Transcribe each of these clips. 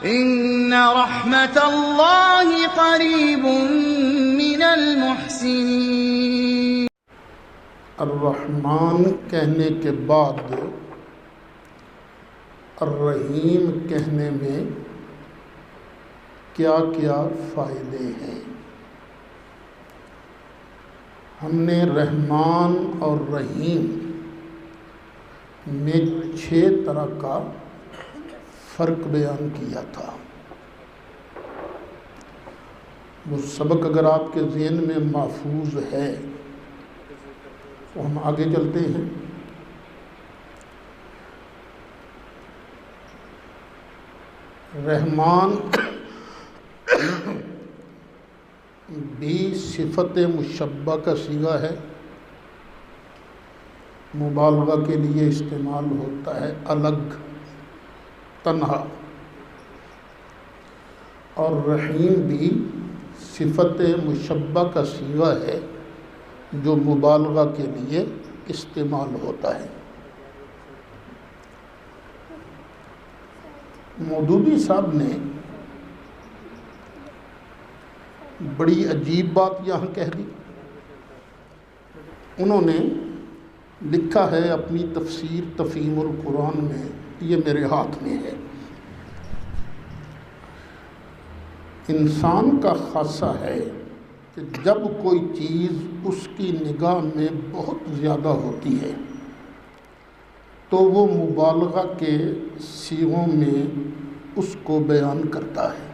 ان رحمت اللہ قریب من المحسنین۔ الرحمن کہنے کے بعد الرحیم کہنے میں کیا کیا فائدے ہیں؟ ہم نے رحمان اور رحیم میں 6 طرح کا فرق بیان کیا تھا۔ وہ سبق اگر آپ کے ذہن میں محفوظ ہے تو ہم آگے چلتے ہیں۔ رحمان بھی صفت مشبہ کا صیغہ ہے، مبالغہ کے لیے استعمال ہوتا ہے، الگ، تنہا۔ اور رحیم بھی صفت مشبہ کا صیغہ ہے جو مبالغہ کے لیے استعمال ہوتا ہے۔ مودودی صاحب نے بڑی عجیب بات یہاں کہہ دی۔ انہوں نے لکھا ہے اپنی تفسیر تفہیم القرآن میں، یہ میرے ہاتھ میں ہے، انسان کا خاصہ ہے کہ جب کوئی چیز اس کی نگاہ میں بہت زیادہ ہوتی ہے تو وہ مبالغہ کے صیغوں میں اس کو بیان کرتا ہے۔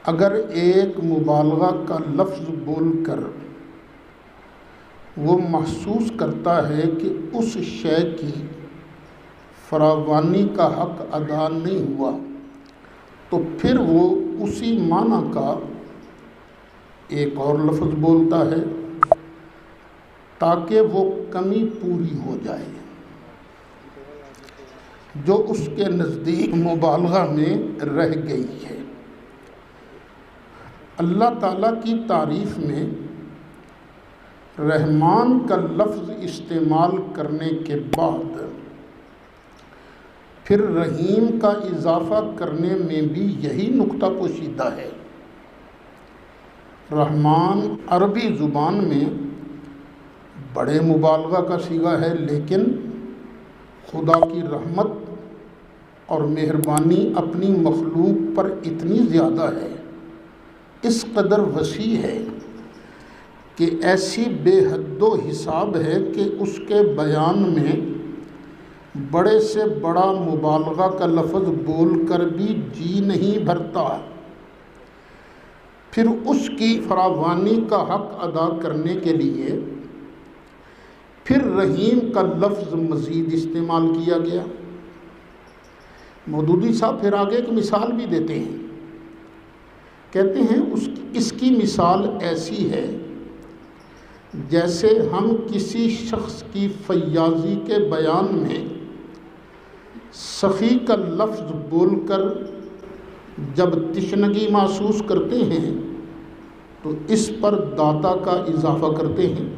اگر ایک مبالغہ کا لفظ بول کر وہ محسوس کرتا ہے کہ اس شے کی فراوانی کا حق ادا نہیں ہوا تو پھر وہ اسی معنی کا ایک اور لفظ بولتا ہے تاکہ وہ کمی پوری ہو جائے جو اس کے نزدیک مبالغہ میں رہ گئی ہے۔ اللہ تعالیٰ کی تعریف میں رحمان کا لفظ استعمال کرنے کے بعد پھر رحیم کا اضافہ کرنے میں بھی یہی نقطہ پوشیدہ ہے۔ رحمان عربی زبان میں بڑے مبالغہ کا صیغہ ہے، لیکن خدا کی رحمت اور مہربانی اپنی مخلوق پر اتنی زیادہ ہے، اس قدر وسیع ہے کہ ایسی بے حد و حساب ہے کہ اس کے بیان میں بڑے سے بڑا مبالغہ کا لفظ بول کر بھی جی نہیں بھرتا۔ پھر اس کی فراوانی کا حق ادا کرنے کے لیے پھر رحیم کا لفظ مزید استعمال کیا گیا۔ مودودی صاحب پھر آگے ایک مثال بھی دیتے ہیں، کہتے ہیں اس کی مثال ایسی ہے جیسے ہم کسی شخص کی فیاضی کے بیان میں سخی کا لفظ بول کر جب تشنگی محسوس کرتے ہیں تو اس پر داتا کا اضافہ کرتے ہیں۔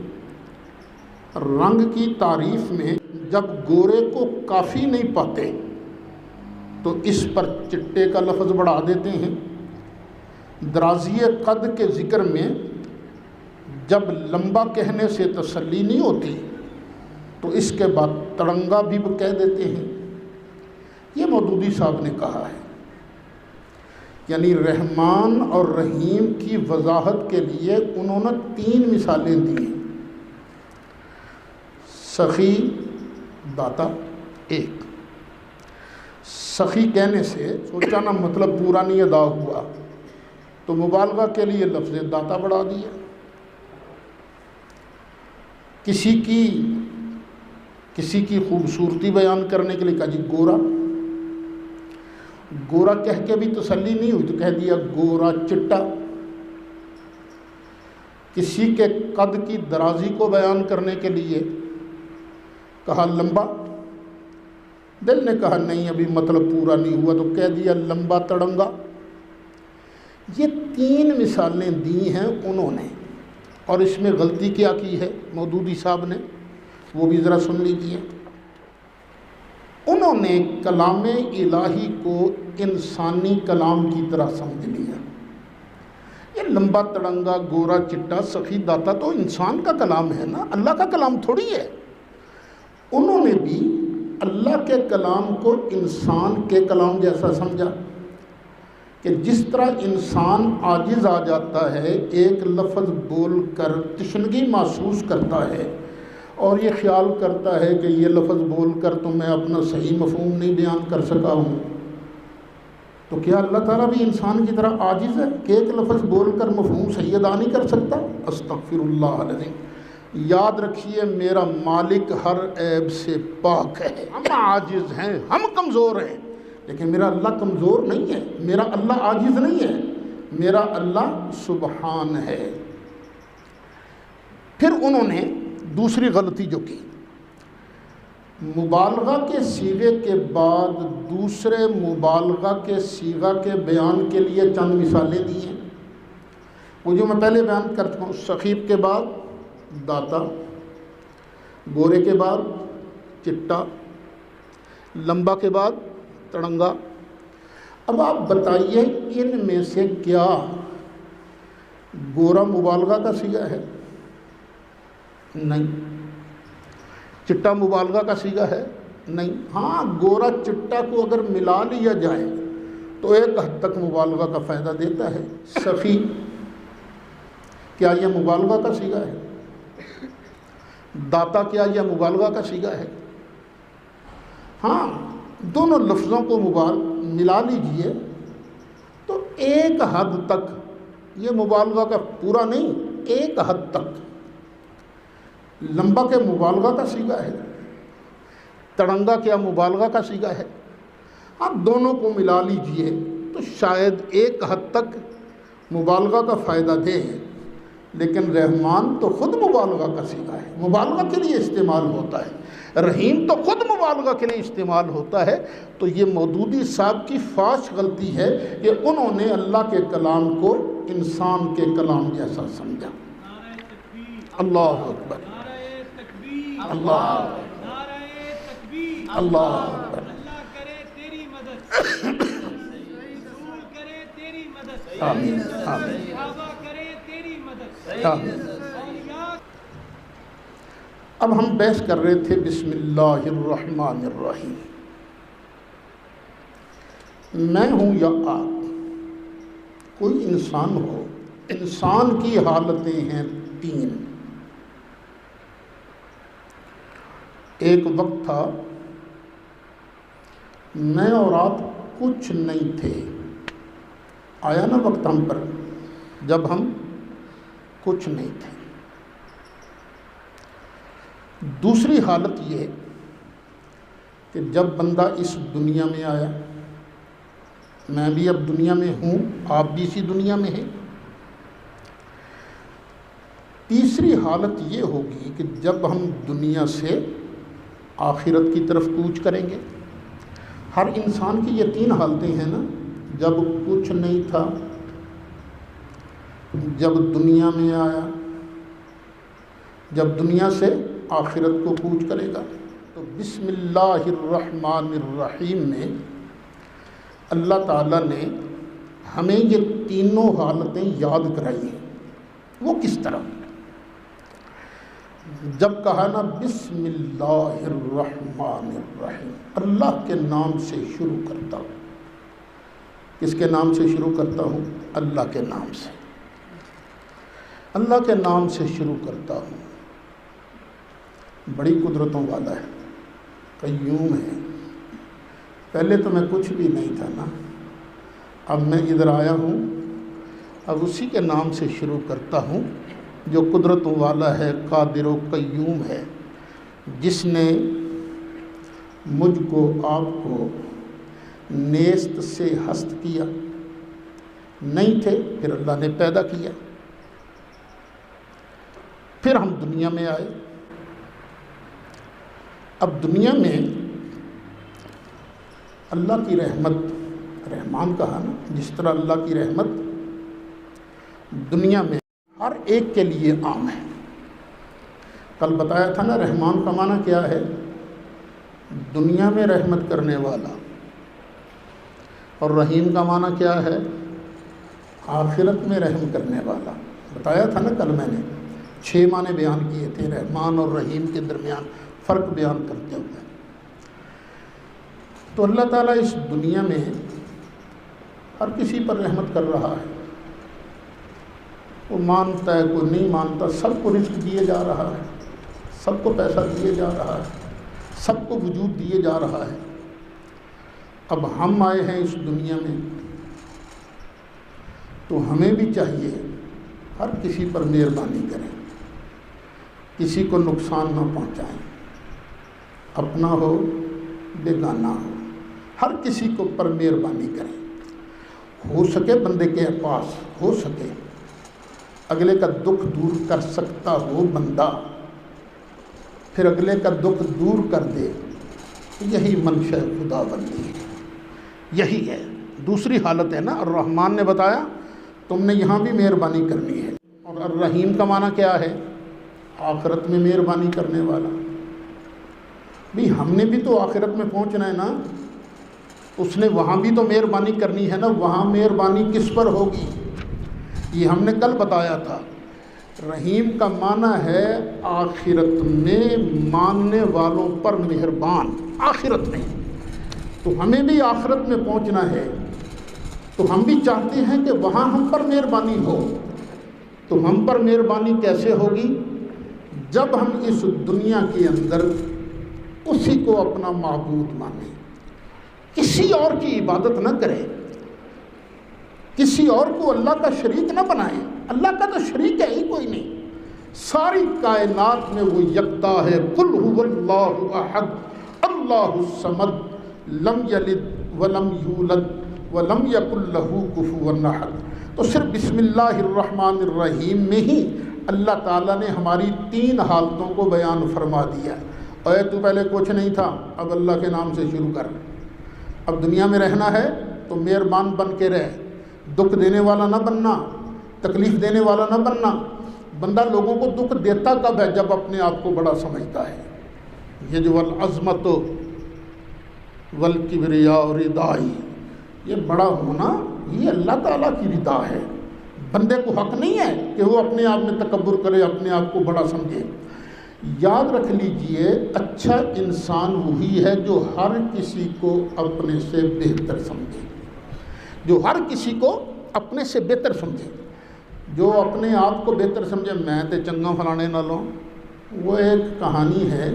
رنگ کی تعریف میں جب گورے کو کافی نہیں پاتے تو اس پر چٹے کا لفظ بڑھا دیتے ہیں۔ درازی قد کے ذکر میں جب لمبا کہنے سے تسلی نہیں ہوتی تو اس کے بعد تڑنگا بھی کہہ دیتے ہیں۔ یہ مودودی صاحب نے کہا ہے، یعنی رحمان اور رحیم کی وضاحت کے لیے انہوں نے 3 مثالیں دی ہیں۔ سخی، داتا، ایک۔ سخی کہنے سے سوچا نا مطلب پورا نہیں ادا ہوا تو مبالغہ کے لیے لفظ داتا بڑھا دیا۔ کسی کی خوبصورتی بیان کرنے کے لیے کہا جی گورا، گورا کہہ کے بھی تسلی نہیں ہوئی تو کہہ دیا گورا چٹا۔ کسی کے قد کی درازی کو بیان کرنے کے لیے کہا لمبا، دل نے کہا نہیں ابھی مطلب پورا نہیں ہوا تو کہہ دیا لمبا تڑنگا۔ یہ 3 مثالیں دی ہیں انہوں نے، اور اس میں غلطی کیا کی ہے مودودی صاحب نے، وہ بھی ذرا سن لیجیے۔ انہوں نے کلام الہی کو انسانی کلام کی طرح سمجھ لیا۔ یہ لمبا تڑنگا گورا چٹا سخی داتا تو انسان کا کلام ہے نا، اللہ کا کلام تھوڑی ہے۔ انہوں نے بھی اللہ کے کلام کو انسان کے کلام جیسا سمجھا کہ جس طرح انسان عاجز آ جاتا ہے، ایک لفظ بول کر تشنگی محسوس کرتا ہے اور یہ خیال کرتا ہے کہ یہ لفظ بول کر تو میں اپنا صحیح مفہوم نہیں بیان کر سکا ہوں، تو کیا اللہ تعالیٰ بھی انسان کی طرح عاجز ہے کہ ایک لفظ بول کر مفہوم صحیح ادا نہیں کر سکتا؟ استغفر اللہ العظیم۔ یاد رکھیے میرا مالک ہر عیب سے پاک ہے۔ ہم عاجز ہیں، ہم کمزور ہیں، لیکن میرا اللہ کمزور نہیں ہے، میرا اللہ عاجز نہیں ہے، میرا اللہ سبحان ہے۔ پھر انہوں نے دوسری غلطی جو کی، مبالغہ کے صیغے کے بعد دوسرے مبالغہ کے صیغہ کے بیان کے لیے چند مثالیں دی ہیں۔ وہ جو میں پہلے بیان کر چکا ہوں، سخیب کے بعد داتا، گورے کے بعد چٹا، لمبا کے بعد تڑنگا۔ اب آپ بتائیے ان میں سے کیا گورا مبالغہ کا صیغہ ہے؟ نہیں۔ چٹا مبالغہ کا صیغہ ہے؟ نہیں۔ ہاں، گورا چٹا کو اگر ملا لیا جائے تو ایک حد تک مبالغہ کا فائدہ دیتا ہے۔ سخی، کیا یہ مبالغہ کا صیغہ ہے؟ داتا، کیا یہ مبالغہ کا صیغہ ہے؟ ہاں، دونوں لفظوں کو ملا لیجئے تو ایک حد تک یہ مبالغہ کا پورا نہیں، ایک حد تک۔ لمبا کے مبالغہ کا صیغہ ہے، تڑنگا کیا مبالغہ کا صیغہ ہے؟ آپ دونوں کو ملا لیجئے تو شاید ایک حد تک مبالغہ کا فائدہ دے، لیکن رحمان تو خود مبالغہ کا صیغہ ہے، مبالغہ کے لیے استعمال ہوتا ہے۔ رحیم تو خود مبالغہ کے لیے استعمال ہوتا ہے۔ تو یہ مودودی صاحب کی فاش غلطی ہے کہ انہوں نے اللہ کے کلام کو انسان کے کلام جیسا سمجھا۔ اللہ اکبر، اللہ اللہ اکبر۔ آمین آمین آمین۔ اب ہم بحث کر رہے تھے بسم اللہ الرحمن الرحیم۔ میں ہوں یا آپ، کوئی انسان ہو، انسان کی حالتیں ہیں تین۔ ایک وقت تھا میں اور آپ کچھ نہیں تھے، آیا نا وقت ہم پر جب ہم کچھ نہیں تھے۔ دوسری حالت یہ کہ جب بندہ اس دنیا میں آیا، میں بھی اب دنیا میں ہوں، آپ بھی اسی دنیا میں ہیں۔ تیسری حالت یہ ہوگی کہ جب ہم دنیا سے آخرت کی طرف کوچ کریں گے۔ ہر انسان کی یہ تین حالتیں ہیں نا، جب کچھ نہیں تھا، جب دنیا میں آیا، جب دنیا سے آخرت کو کوچ کرے گا۔ تو بسم اللہ الرحمن الرحیم میں اللہ تعالیٰ نے ہمیں یہ تینوں حالتیں یاد کرائی ہیں۔ وہ کس طرح؟ جب کہا نا بسم اللہ الرحمن الرحیم، اللہ کے نام سے شروع کرتا ہوں۔ کس کے نام سے شروع کرتا ہوں؟ اللہ کے نام سے، اللہ کے نام سے شروع کرتا ہوں۔ بڑی قدرتوں والا ہے، قیوم ہے۔ پہلے تو میں کچھ بھی نہیں تھا نا، اب میں ادھر آیا ہوں، اب اسی کے نام سے شروع کرتا ہوں جو قدرتوں والا ہے، قادر و قیوم ہے، جس نے مجھ کو، آپ کو نیست سے ہست کیا، نہیں تھے پھر اللہ نے پیدا کیا، پھر ہم دنیا میں آئے۔ اب دنیا میں اللہ کی رحمت، رحمان کہا نا، جس طرح اللہ کی رحمت دنیا میں ہر ایک کے لیے عام ہے۔ کل بتایا تھا نا رحمان کا معنی کیا ہے؟ دنیا میں رحمت کرنے والا، اور رحیم کا معنی کیا ہے؟ آخرت میں رحم کرنے والا۔ بتایا تھا نا کل میں نے 6 معنی بیان کیے تھے رحمان اور رحیم کے درمیان فرق بیان کرتے ہوئے۔ تو اللہ تعالیٰ اس دنیا میں ہر کسی پر رحمت کر رہا ہے، وہ مانتا ہے کوئی نہیں مانتا، سب کو رزق دیے جا رہا ہے، سب کو پیسہ دیے جا رہا ہے، سب کو وجود دیے جا رہا ہے۔ اب ہم آئے ہیں اس دنیا میں تو ہمیں بھی چاہیے ہر کسی پر مہربانی کریں، کسی کو نقصان نہ پہنچائیں، اپنا ہو بیگانہ ہو، ہر کسی کو پر مہربانی کریں۔ ہو سکے بندے کے پاس ہو سکے اگلے کا دکھ دور کر سکتا ہو بندہ، پھر اگلے کا دکھ دور کر دے، یہی منشا خدا بندی ہے، یہی ہے۔ دوسری حالت ہے نا، الرحمن نے بتایا تم نے یہاں بھی مہربانی کرنی ہے، اور الرحیم کا معنی کیا ہے؟ آخرت میں مہربانی کرنے والا۔ بھی ہم نے بھی تو آخرت میں پہنچنا ہے نا، اس نے وہاں بھی تو مہربانی کرنی ہے نا، وہاں مہربانی کس پر ہوگی؟ یہ ہم نے کل بتایا تھا۔ رحیم کا معنی ہے آخرت میں ماننے والوں پر مہربان، آخرت میں۔ تو ہمیں بھی آخرت میں پہنچنا ہے، تو ہم بھی چاہتے ہیں کہ وہاں ہم پر مہربانی ہو۔ تو ہم پر مہربانی کیسے ہوگی؟ جب ہم اس دنیا کے اندر اسی کو اپنا معبود مانیں، کسی اور کی عبادت نہ کریں، کسی اور کو اللہ کا شریک نہ بنائیں۔ اللہ کا تو شریک ہے ہی کوئی نہیں، ساری کائنات میں وہ یکتا ہے۔ قل هو اللہ احد اللہ الصمد لم یلد ولم یولد ولم یکن لہ کفوا احد۔ تو صرف بسم اللہ الرحمن الرحیم میں ہی اللہ تعالیٰ نے ہماری 3 حالتوں کو بیان فرما دیا۔ اے تو پہلے کچھ نہیں تھا، اب اللہ کے نام سے شروع کر۔ اب دنیا میں رہنا ہے تو مہربان بن کے رہ، دکھ دینے والا نہ بننا، تکلیف دینے والا نہ بننا۔ بندہ لوگوں کو دکھ دیتا کب ہے؟ جب اپنے آپ کو بڑا سمجھتا ہے۔ یہ جو العظمت والکبریاء ردائی، یہ بڑا ہونا یہ اللہ تعالیٰ کی رضا ہے۔ بندے کو حق نہیں ہے کہ وہ اپنے آپ میں تکبر کرے، اپنے آپ کو بڑا سمجھے۔ یاد رکھ لیجئے، اچھا انسان وہی ہے جو ہر کسی کو اپنے سے بہتر سمجھے، جو ہر کسی کو اپنے سے بہتر سمجھے۔ جو اپنے آپ کو بہتر سمجھے، میں تے چنگا فلانے نہ لوں، وہ ایک کہانی ہے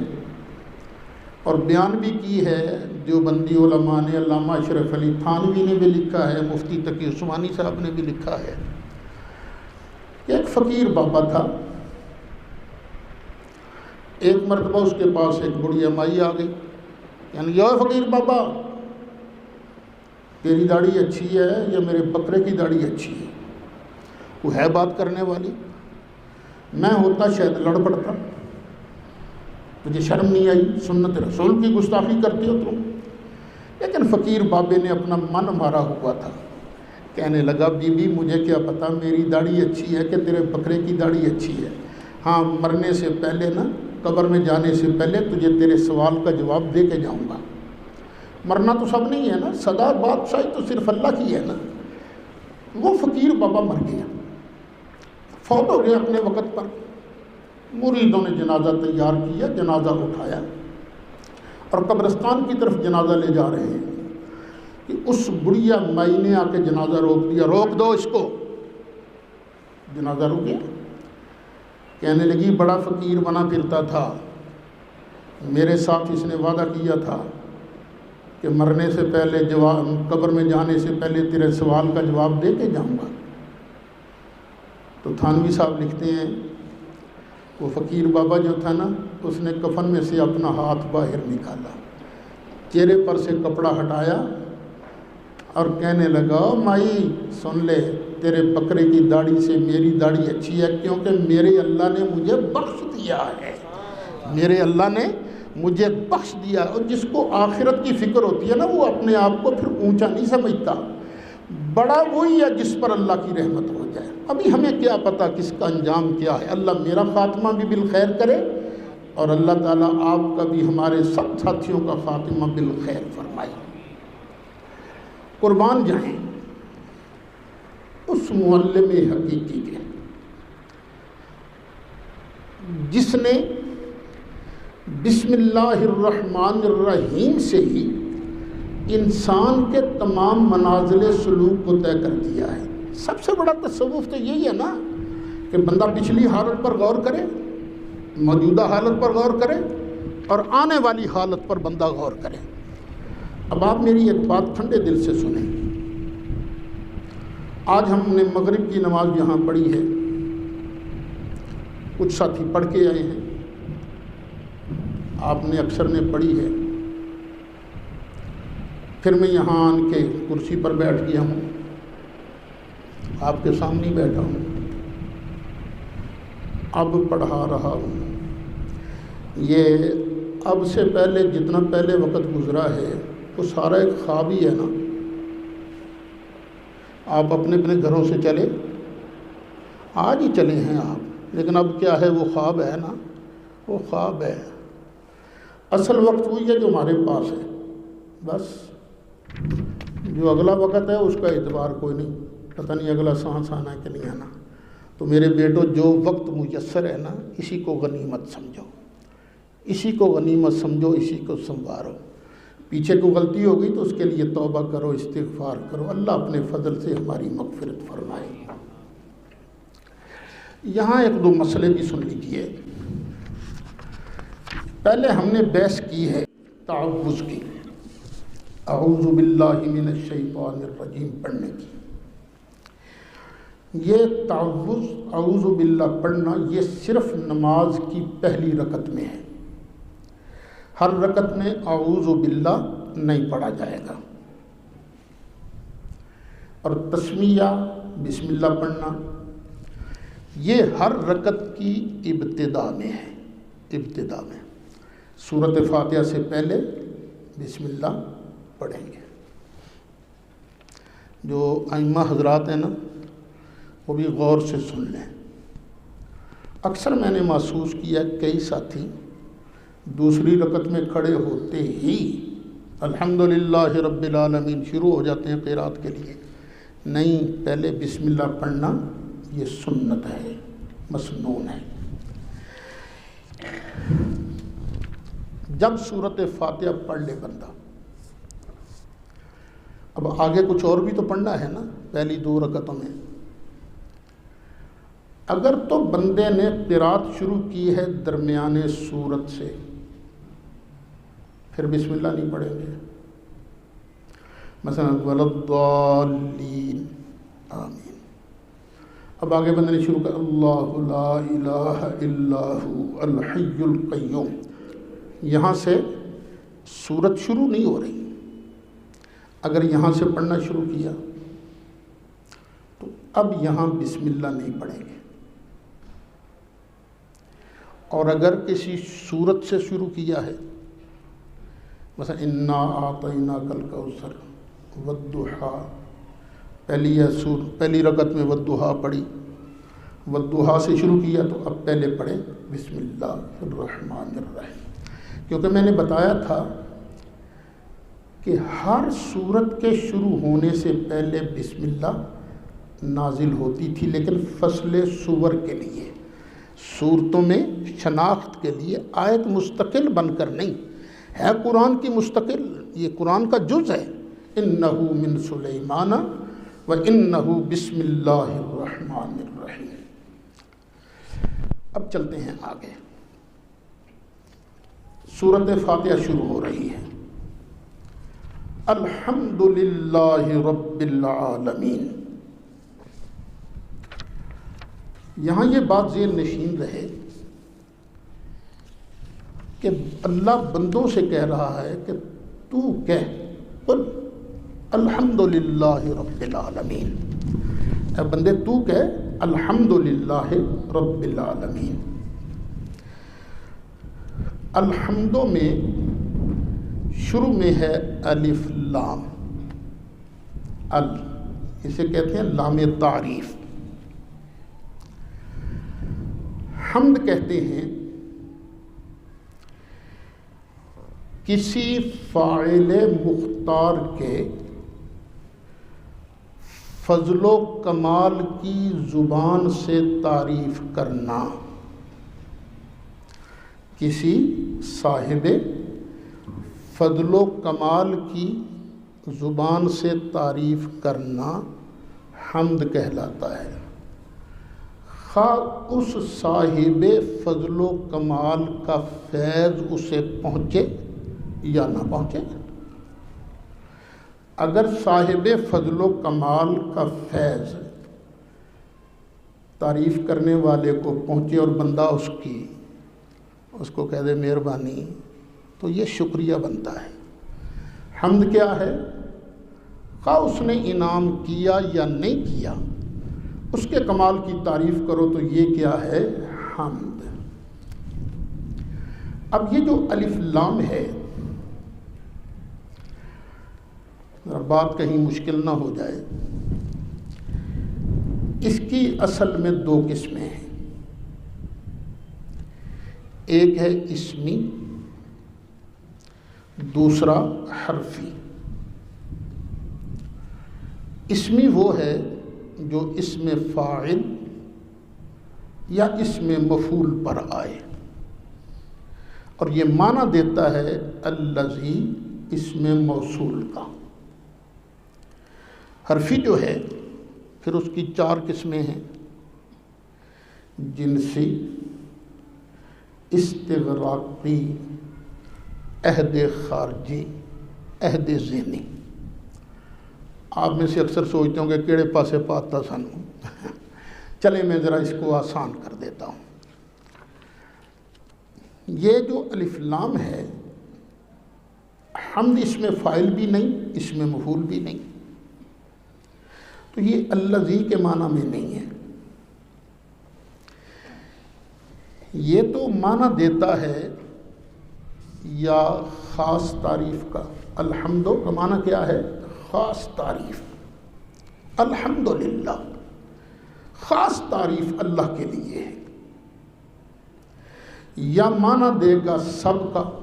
اور بیان بھی کی ہے جو بندی علماء نے، علامہ اشرف علی تھانوی نے بھی لکھا ہے، مفتی تقی عثمانی صاحب نے بھی لکھا ہے۔ ایک فقیر بابا تھا، ایک مرتبہ اس کے پاس ایک بڑھیا مائی آ گئی، یعنی یہ فقیر بابا تیری داڑھی اچھی ہے یا میرے بکرے کی داڑھی اچھی ہے؟ وہ ہے بات کرنے والی، میں ہوتا شاید لڑ پڑتا، تجھے شرم نہیں آئی؟ سنت رسول کی گستاخی کرتی ہو تم۔ لیکن فقیر بابے نے اپنا من مارا ہوا تھا، کہنے لگا بی بی مجھے کیا پتا میری داڑھی اچھی ہے کہ تیرے بکرے کی داڑھی اچھی ہے، ہاں مرنے سے پہلے نا، قبر میں جانے سے پہلے تجھے تیرے سوال کا جواب دے کے جاؤں گا۔ مرنا تو سب نہیں ہے نا، سدا بادشاہی تو صرف اللہ کی ہے نا۔ وہ فقیر بابا مر گیا، فوت ہو گیا اپنے وقت پر۔ مریدوں نے جنازہ تیار کیا، جنازہ اٹھایا اور قبرستان کی طرف جنازہ لے جا رہے ہیں کہ اس بڑھیا مائی نے آ کے جنازہ روک دیا، روک دو اس کو۔ جنازہ رک گیا، کہنے لگی بڑا فقیر بنا پھرتا تھا، میرے ساتھ اس نے وعدہ کیا تھا کہ مرنے سے پہلے قبر میں جانے سے پہلے تیرے سوال کا جواب دے کے جاؤں گا۔ تو تھانوی صاحب لکھتے ہیں وہ فقیر بابا جو تھا نا، اس نے کفن میں سے اپنا ہاتھ باہر نکالا، چہرے پر سے کپڑا ہٹایا اور کہنے لگا مائی سن لے، تیرے بکرے کی داڑھی سے میری داڑھی اچھی ہے، کیونکہ میرے اللہ نے مجھے بخش دیا ہے، میرے اللہ نے مجھے بخش دیا۔ اور جس کو آخرت کی فکر ہوتی ہے نا، وہ اپنے آپ کو پھر اونچا نہیں سمجھتا، بڑا وہی ہے جس پر اللہ کی رحمت ہو جائے۔ ابھی ہمیں کیا پتہ کس کا انجام کیا ہے، اللہ میرا خاتمہ بھی بالخیر کرے اور اللہ تعالیٰ آپ کا بھی ہمارے سب ساتھیوں کا خاتمہ بالخیر فرمائے۔ قربان جائیں اس معلم حقیقی کے جس نے بسم اللہ الرحمن الرحیم سے ہی انسان کے تمام منازل سلوک کو طے کر دیا ہے۔ سب سے بڑا تصوف تو یہی ہے نا کہ بندہ پچھلی حالت پر غور کرے، موجودہ حالت پر غور کرے اور آنے والی حالت پر بندہ غور کرے۔ اب آپ میری ایک بات ٹھنڈے دل سے سنیں۔ آج ہم نے مغرب کی نماز یہاں پڑھی ہے، کچھ ساتھی پڑھ کے آئے ہیں، آپ نے اکثر نے پڑھی ہے، پھر میں یہاں آن کے کرسی پر بیٹھ گیا ہوں، آپ کے سامنے بیٹھا ہوں، اب پڑھا رہا ہوں۔ یہ اب سے پہلے جتنا پہلے وقت گزرا ہے وہ سارا ایک خواب ہی ہے نا۔ آپ اپنے اپنے گھروں سے چلے، آج ہی چلے ہیں آپ، لیکن اب کیا ہے، وہ خواب ہے نا، وہ خواب ہے۔ اصل وقت وہی ہے جو ہمارے پاس ہے، بس جو اگلا وقت ہے اس کا اعتبار کوئی نہیں، پتہ نہیں اگلا سانس آنا ہے کہ نہیں آنا۔ تو میرے بیٹو، جو وقت میسر ہے نا، اسی کو غنیمت سمجھو، اسی کو غنیمت سمجھو، اسی کو سنوارو۔ پیچھے کو غلطی ہو گئی تو اس کے لیے توبہ کرو، استغفار کرو، اللہ اپنے فضل سے ہماری مغفرت فرمائے۔ یہاں ایک دو مسئلے بھی سن لیجیے۔ پہلے ہم نے بحث کی ہے تعوذ کی، اعوذ باللہ من الشیطان الرجیم پڑھنے کی۔ یہ تعوذ اعوذ باللہ پڑھنا یہ صرف نماز کی پہلی رکعت میں ہے، ہر رکعت میں اعوذ باللہ نہیں پڑھا جائے گا۔ اور تسمیہ بسم اللہ پڑھنا یہ ہر رکعت کی ابتدا میں ہے، ابتدا میں سورۃ فاتحہ سے پہلے بسم اللہ پڑھیں گے۔ جو ائمہ حضرات ہیں نا وہ بھی غور سے سن لیں۔ اکثر میں نے محسوس کیا کئی ساتھی دوسری رکعت میں کھڑے ہوتے ہی الحمدللہ رب العالمین شروع ہو جاتے ہیں قرات کے لیے۔ نہیں، پہلے بسم اللہ پڑھنا یہ سنت ہے، مسنون ہے۔ جب سورۃ فاتحہ پڑھ لے بندہ، اب آگے کچھ اور بھی تو پڑھنا ہے نا پہلی دو رکعتوں میں۔ اگر تو بندے نے قرات شروع کی ہے درمیان سورت سے، پھر بسم اللہ نہیں پڑھیں گے۔ مثلا وللضالین آمین، اب آگے بندے نے شروع کر اللہ لا الہ الا ہو الحی القیوم، یہاں سے سورت شروع نہیں ہو رہی۔ اگر یہاں سے پڑھنا شروع کیا تو اب یہاں بسم اللہ نہیں پڑھیں گے، اور اگر کسی سورت سے شروع کیا ہے، مثلا انا اعطیناک الکوثر والضحیٰ، پہلی رکعت میں والضحیٰ پڑھی، والضحیٰ سے شروع کیا تو اب پہلے پڑھیں بسم اللہ الرحمن الرحیم۔ کیونکہ میں نے بتایا تھا کہ ہر سورت کے شروع ہونے سے پہلے بسم اللہ نازل ہوتی تھی، لیکن فصل سور کے لیے، سورتوں میں شناخت کے لیے، آیت مستقل بن کر نہیں ہے، قرآن کی مستقل، یہ قرآن کا جز ہے۔ انہ من سلیمان و انہ بسم اللہ الرحمن الرحیم۔ اب چلتے ہیں آگے، سورۃ فاتحہ شروع ہو رہی ہے، الحمدللہ رب العالمین۔ یہاں یہ بات ذہن نشین رہے کہ اللہ بندوں سے کہہ رہا ہے کہ تو کہہ قل الحمدللہ رب العالمین، اے بندے تو کہہ الحمدللہ رب العالمین۔ الحمدوں میں شروع میں ہے الف لام، اسے کہتے ہیں لام تعریف۔ حمد کہتے ہیں کسی فاعل مختار کے فضل و کمال کی زبان سے تعریف کرنا، کسی صاحب فضل و کمال کی زبان سے تعریف کرنا حمد کہلاتا ہے، خواہ اس صاحب فضل و کمال کا فیض اسے پہنچے یا نہ پہنچے۔ اگر صاحب فضل و کمال کا فیض تعریف کرنے والے کو پہنچے اور بندہ اس کو کہہ دے مہربانی، تو یہ شکریہ بنتا ہے۔ حمد کیا ہے؟ خواہ اس نے انعام کیا یا نہیں کیا، اس کے کمال کی تعریف کرو تو یہ کیا ہے؟ حمد۔ اب یہ جو الف لام ہے، بات کہیں مشکل نہ ہو جائے، اس کی اصل میں دو قسمیں ہیں، ایک ہے اسمی، دوسرا حرفی۔ اسمی وہ ہے جو اسم فاعل یا اسم مفعول پر آئے اور یہ معنی دیتا ہے الذی اسم موصول کا۔ حرفی جو ہے پھر اس کی چار قسمیں ہیں، جنسی، استغراقی، عہد خارجی، عہد ذہنی۔ آپ میں سے اکثر سوچتے ہوں کہ کیڑے پاسے پاتا سانو، چلیں میں ذرا اس کو آسان کر دیتا ہوں۔ یہ جو الف لام ہے، حمد اس میں فاعل بھی نہیں، اس میں مفعول بھی نہیں، تو یہ الذی کے معنی میں نہیں ہے۔ یہ تو معنی دیتا ہے یا خاص تعریف کا۔ الحمد کا معنی کیا ہے؟ خاص تعریف۔ الحمدللہ، خاص تعریف اللہ کے لیے ہے۔ یا معنی دے گا سب کا،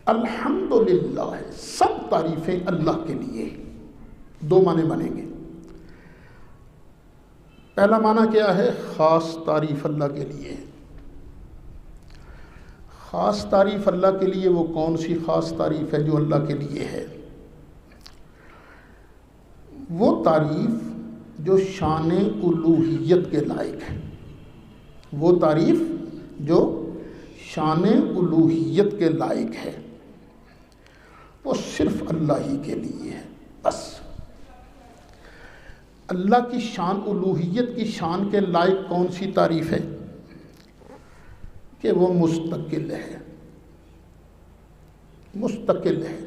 الحمدللہ ہے، سب تعریفیں اللہ کے لیے۔ دو معنی بنیں گے۔ پہلا معنی کیا ہے؟ خاص تعریف اللہ کے لیے ہے۔ خاص تعریف اللہ کے لیے وہ کون سی خاص تعریف ہے جو اللہ کے لیے ہے؟ وہ تعریف جو شان الوہیت کے لائق ہے، وہ تعریف جو شان الوہیت کے لائق ہے، وہ صرف اللہ ہی کے لیے ہے بس۔ اللہ کی شان الوہیت کی شان کے لائق کون سی تعریف ہے؟ کہ وہ مستقل ہے، مستقل ہے،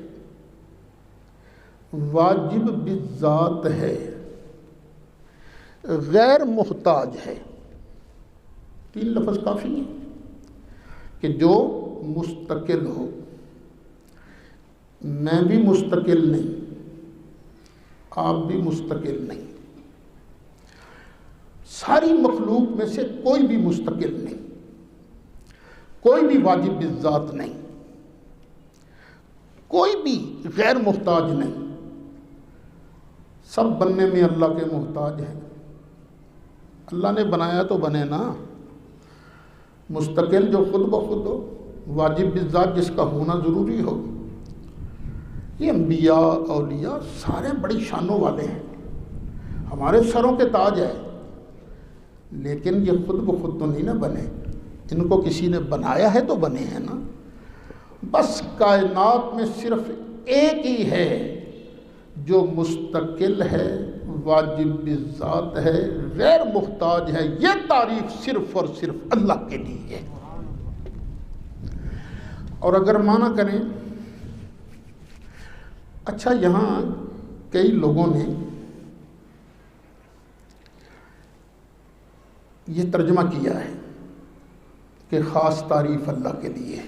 واجب بالذات ہے، غیر محتاج ہے۔ تین لفظ کافی ہیں کہ جو مستقل ہو۔ میں بھی مستقل نہیں، آپ بھی مستقل نہیں، ساری مخلوق میں سے کوئی بھی مستقل نہیں، کوئی بھی واجب بالذات نہیں، کوئی بھی غیر محتاج نہیں، سب بننے میں اللہ کے محتاج ہیں۔ اللہ نے بنایا تو بنے نا، مستقل جو خود بخود ہو، واجب بالذات جس کا ہونا ضروری ہو۔ یہ انبیاء اولیاء سارے بڑی شانوں والے ہیں، ہمارے سروں کے تاج ہے، لیکن یہ خود بخود تو نہیں نہ بنے، ان کو کسی نے بنایا ہے تو بنے ہیں نا۔ بس کائنات میں صرف ایک ہی ہے جو مستقل ہے، واجب بالذات ہے، غیر محتاج ہے۔ یہ تعریف صرف اور صرف اللہ کے لیے ہے۔ اور اگر معنی کریں، اچھا یہاں کئی لوگوں نے یہ ترجمہ کیا ہے کہ خاص تعریف اللہ کے لیے ہے،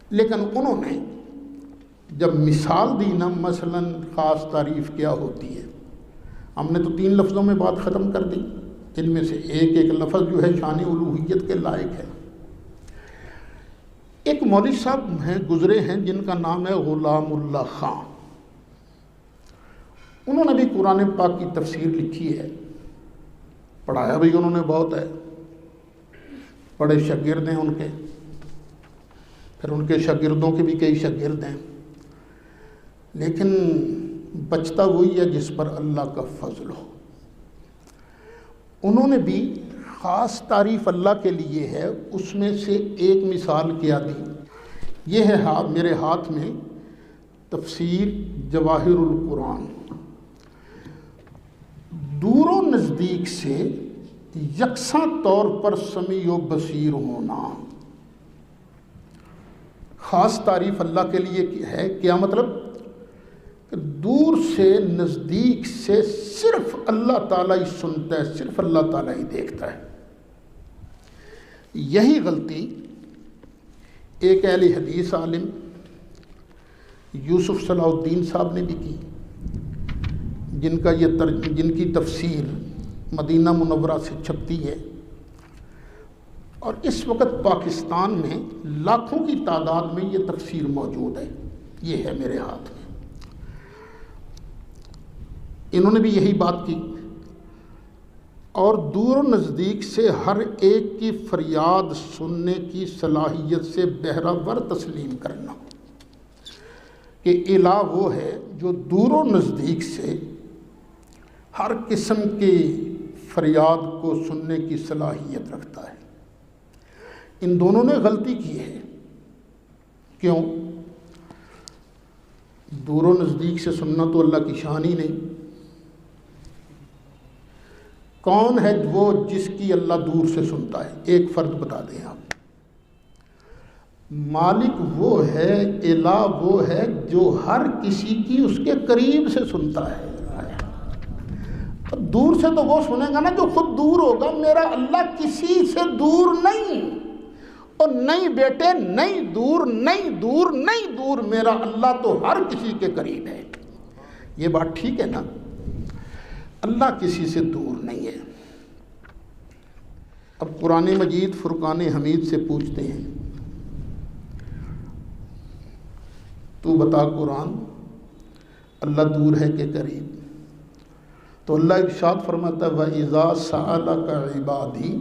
لیکن انہوں نے جب مثال دی نا، مثلا خاص تعریف کیا ہوتی ہے، ہم نے تو تین لفظوں میں بات ختم کر دی، ان میں سے ایک ایک لفظ جو ہے شان الوہیت کے لائق ہے۔ ایک مولوی صاحب ہیں گزرے ہیں جن کا نام ہے غلام اللہ خان. انہوں نے بھی قرآن پاک کی تفسیر لکھی ہے، پڑھایا بھی انہوں نے بہت ہے، بڑے شاگرد ہیں ان کے، پھر ان کے شاگردوں کے بھی کئی شاگرد ہیں، لیکن بچتا وہی ہے جس پر اللہ کا فضل ہو. انہوں نے بھی خاص تعریف اللہ کے لیے ہے، اس میں سے ایک مثال کیا دی. یہ ہے میرے ہاتھ میں تفسیر جواہر القرآن. دور و نزدیک سے یکساں طور پر سمیع و بصیر ہونا. خاص تعریف اللہ کے لیے ہے. کیا مطلب؟ کہ دور سے نزدیک سے صرف اللہ تعالیٰ ہی سنتا ہے، صرف اللہ تعالیٰ ہی دیکھتا ہے. یہی غلطی ایک اہل حدیث عالم یوسف صلاح الدین صاحب نے بھی کی، جن کی تفسیر مدینہ منورہ سے چھپتی ہے، اور اس وقت پاکستان میں لاکھوں کی تعداد میں یہ تفسیر موجود ہے. یہ ہے میرے ہاتھ میں. انہوں نے بھی یہی بات کی. اور دور و نزدیک سے ہر ایک کی فریاد سننے کی صلاحیت سے بہرہ تسلیم کرنا کہ الہ وہ ہے جو دور و نزدیک سے ہر قسم کی فریاد کو سننے کی صلاحیت رکھتا ہے. ان دونوں نے غلطی کی ہے. کیوں؟ دور و نزدیک سے سننا تو اللہ کی شان ہی نہیں. کون ہے وہ جس کی اللہ دور سے سنتا ہے؟ ایک فرد بتا دیں آپ. مالک وہ ہے، الہ وہ ہے جو ہر کسی کی اس کے قریب سے سنتا ہے. دور سے تو وہ سنے گا نا جو خود دور ہوگا. میرا اللہ کسی سے دور نہیں، اور نہیں بیٹے، نہیں دور، نہیں دور، نہیں دور. میرا اللہ تو ہر کسی کے قریب ہے. یہ بات ٹھیک ہے نا؟ اللہ کسی سے دور نہیں ہے. اب قرآن مجید فرقان حمید سے پوچھتے ہیں، تو بتا قرآن اللہ دور ہے کہ قریب؟ تو اللہ ارشاد فرماتا ہے وَإِذَا سَأَلَكَ عِبَادِي